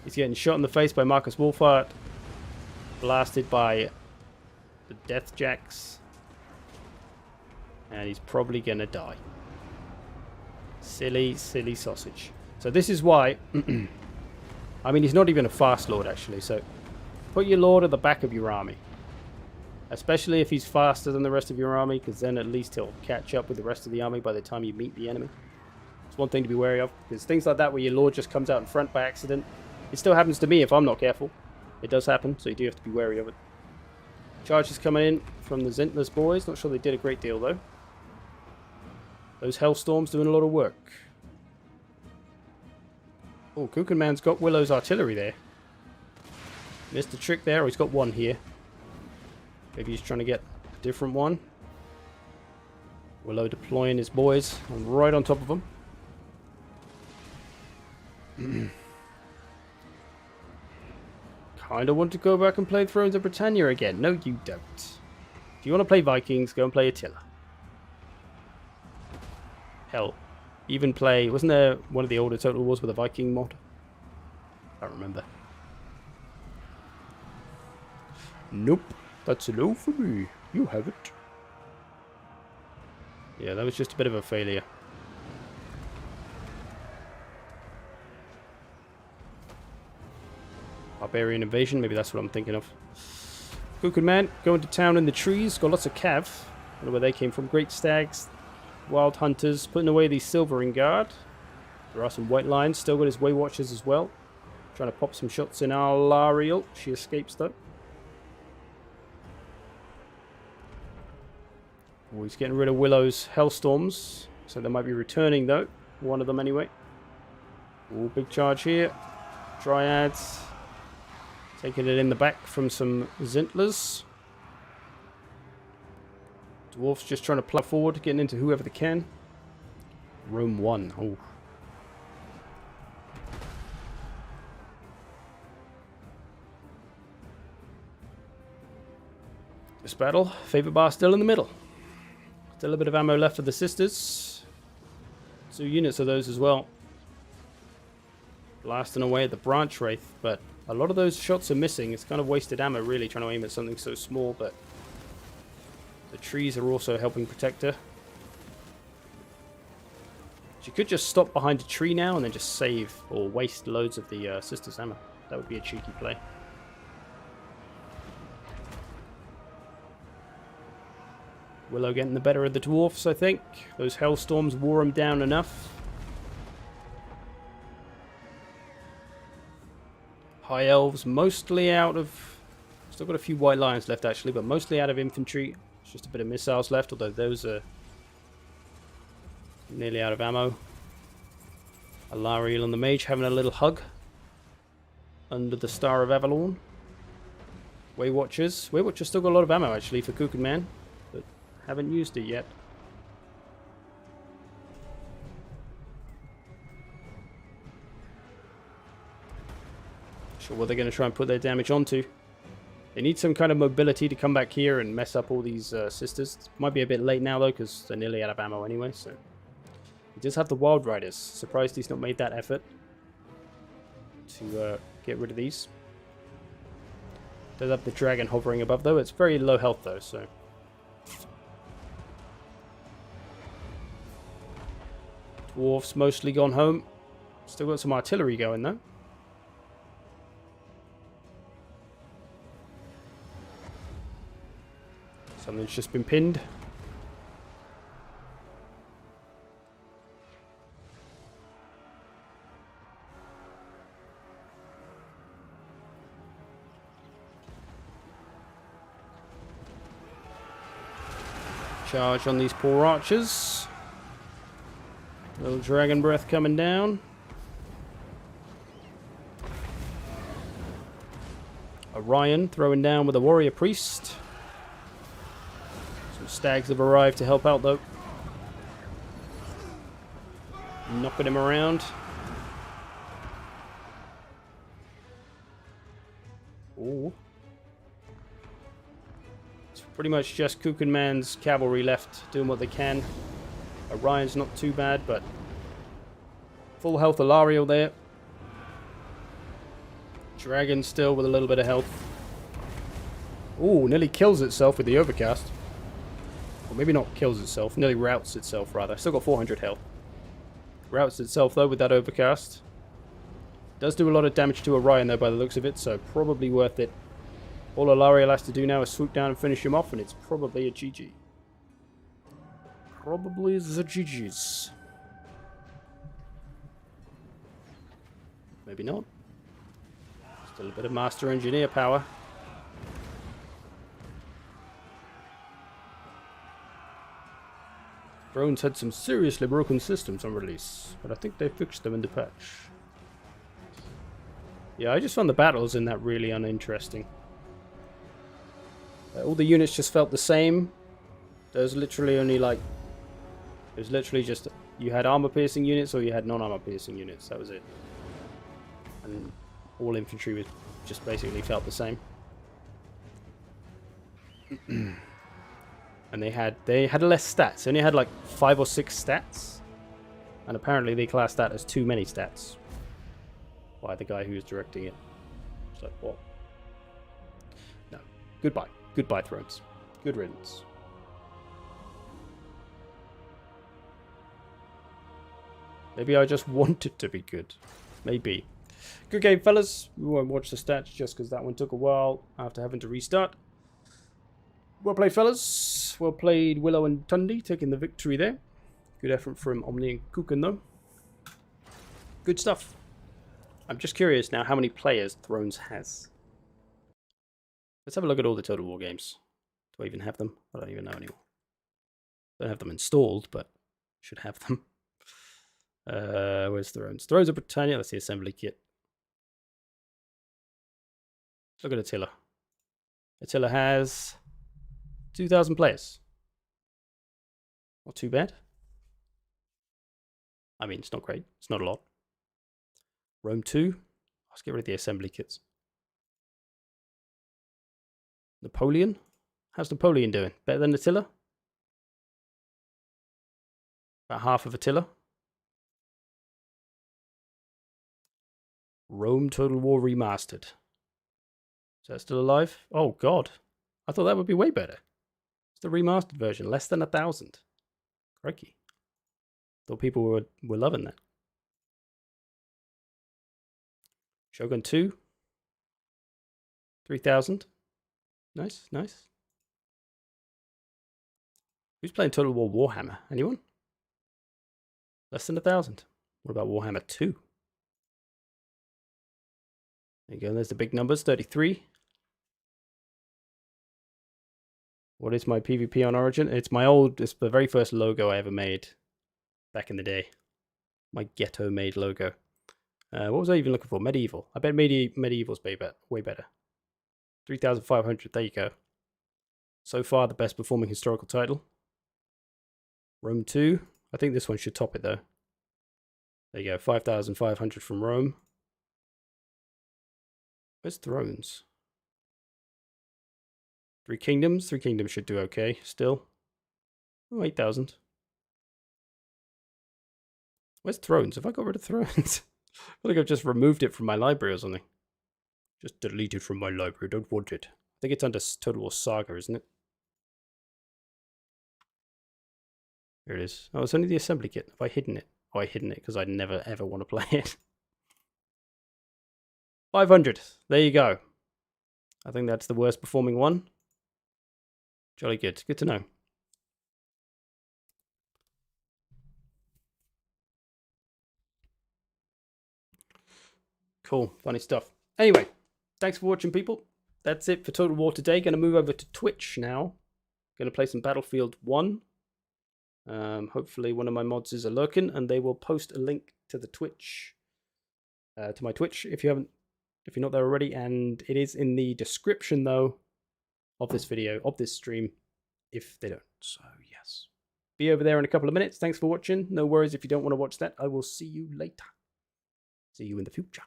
He's getting shot in the face by Marcus Wolfhart. Blasted by the Death Jacks. And he's probably gonna die. Silly, silly sausage. So this is why... I mean, he's not even a fast lord, actually. So put your lord at the back of your army. Especially if he's faster than the rest of your army, because then at least he'll catch up with the rest of the army by the time you meet the enemy. It's one thing to be wary of. There's things like that where your lord just comes out in front by accident. It still happens to me if I'm not careful. It does happen, so you do have to be wary of it. Charges coming in from the Zintlers boys. Not sure they did a great deal, though. Those Hellstorms doing a lot of work. Oh, Kukenman's got Willow's artillery there. Missed a trick there. Oh, he's got one here. Maybe he's trying to get a different one. Willow deploying his boys right on top of them. Kinda want to go back and play Thrones of Britannia again. No, you don't. If you want to play Vikings, go and play Attila. Hell, even play... Wasn't there one of the older Total Wars with a Viking mod? I don't remember. Nope. That's a no for me. You have it. Yeah, that was just a bit of a failure. Barbarian invasion, maybe that's what I'm thinking of. Kukenman going to town in the trees. Got lots of cav. I don't know where they came from. Great stags. Wild hunters. Putting away the Silvering Guard. There are some white lions. Still got his Way Watchers as well. Trying to pop some shots in Alariel. She escapes though. Oh, he's getting rid of Willow's Hellstorms. So they might be returning though. One of them anyway. Oh, big charge here. Dryads. Taking it in the back from some Zintlers. Dwarfs just trying to plow forward, getting into whoever they can. Rome 1. Oh. This battle, favourite bar still in the middle. Still a bit of ammo left for the sisters. 2 units of those as well. Blasting away at the Branch Wraith, but a lot of those shots are missing. It's kind of wasted ammo really trying to aim at something so small, but the trees are also helping protect her. She could just stop behind a tree now and then just save or waste loads of the sisters' ammo. That would be a cheeky play. Willow getting the better of the dwarfs, I think. Those Hellstorms wore them down enough. High Elves mostly out of... Still got a few White Lions left actually, but mostly out of infantry. It's just a bit of missiles left, although those are nearly out of ammo. Alariel and the Mage having a little hug under the Star of Avalon. Way Watchers. Way Watchers still got a lot of ammo actually for Kukenman, but haven't used it yet. Sure what they're going to try and put their damage onto. They need some kind of mobility to come back here and mess up all these sisters. Might be a bit late now though, because they're nearly out of ammo anyway. So he does have the Wild Riders. Surprised he's not made that effort to get rid of these. Does have the dragon hovering above though. It's very low health though, so. Dwarfs mostly gone home. Still got some artillery going though. Something's just been pinned. Charge on these poor archers. Little dragon breath coming down. Orion throwing down with a warrior priest. Some stags have arrived to help out though. Knocking him around. Ooh. It's pretty much just Kukenman's cavalry left doing what they can. Orion's not too bad, but full health Alariel there. Dragon still with a little bit of health. Ooh, nearly kills itself with the overcast. Or maybe not kills itself, nearly routs itself rather. Still got 400 health. Routs itself though with that overcast. Does do a lot of damage to Orion though by the looks of it, so probably worth it. All Alariel has to do now is swoop down and finish him off, and it's probably a GG. Probably the GG's. Maybe not. Still a bit of master engineer power. Drones had some seriously broken systems on release, but I think they fixed them in the patch. Yeah, I just found the battles in that really uninteresting. All the units just felt the same. There's literally only like... It was literally just... You had armor-piercing units or you had non-armor-piercing units. That was it. And all infantry was just basically felt the same. And they had less stats. They only had like 5 or 6 stats. And apparently they classed that as too many stats. By the guy who was directing it. It's like, what? No. Goodbye. Goodbye, Thrones. Good riddance. Maybe I just want it to be good. Maybe. Good game, fellas. We won't watch the stats just because that one took a while after having to restart. Well played, fellas. Well played, Willow and Tundi, taking the victory there. Good effort from Omni and Kukan, though. Good stuff. I'm just curious now how many players Thrones has. Let's have a look at all the Total War games. Do I even have them? I don't even know anymore. Don't have them installed, but should have them. Where's Thrones? Thrones of Britannia. That's the assembly kit. Look at Attila. Attila has 2,000 players. Not too bad. I mean, it's not great. It's not a lot. Rome 2. Let's get rid of the assembly kits. Napoleon. How's Napoleon doing? Better than Attila? About half of Attila. Rome Total War Remastered. Is that still alive? Oh, God. I thought that would be way better. It's the remastered version. Less than 1,000. Crikey. Thought people were loving that. Shogun 2. 3,000. Nice, nice. Who's playing Total War Warhammer? Anyone? Less than 1,000. What about Warhammer 2? There you go. There's the big numbers. 33. What is my PvP on Origin? It's the very first logo I ever made back in the day. My ghetto made logo. What was I even looking for? Medieval. I bet Medieval's way better. 3,500. There you go. So far, the best performing historical title. Rome 2. I think this one should top it, though. There you go. 5,500 from Rome. Where's Thrones? 3 Kingdoms. 3 Kingdoms should do okay still. Oh, 8,000. Where's Thrones? Have I got rid of Thrones? I feel like I've just removed it from my library or something. Just delete it from my library. Don't want it. I think it's under Total War Saga, isn't it? Here it is. Oh, it's only the assembly kit. Have I hidden it? Oh, I hidden it because I'd never ever want to play it. 500. There you go. I think that's the worst performing one. Jolly good. Good to know. Cool. Funny stuff. Anyway, thanks for watching, people. That's it for Total War today. Going to move over to Twitch now. Going to play some Battlefield 1. Hopefully one of my mods is lurking, and they will post a link to the Twitch, to my Twitch if you're not there already, and it is in the description though of this video, of this stream, if they don't. So yes, be over there in a couple of minutes. Thanks for watching. No worries if you don't want to watch that. I will see you later. See you in the future.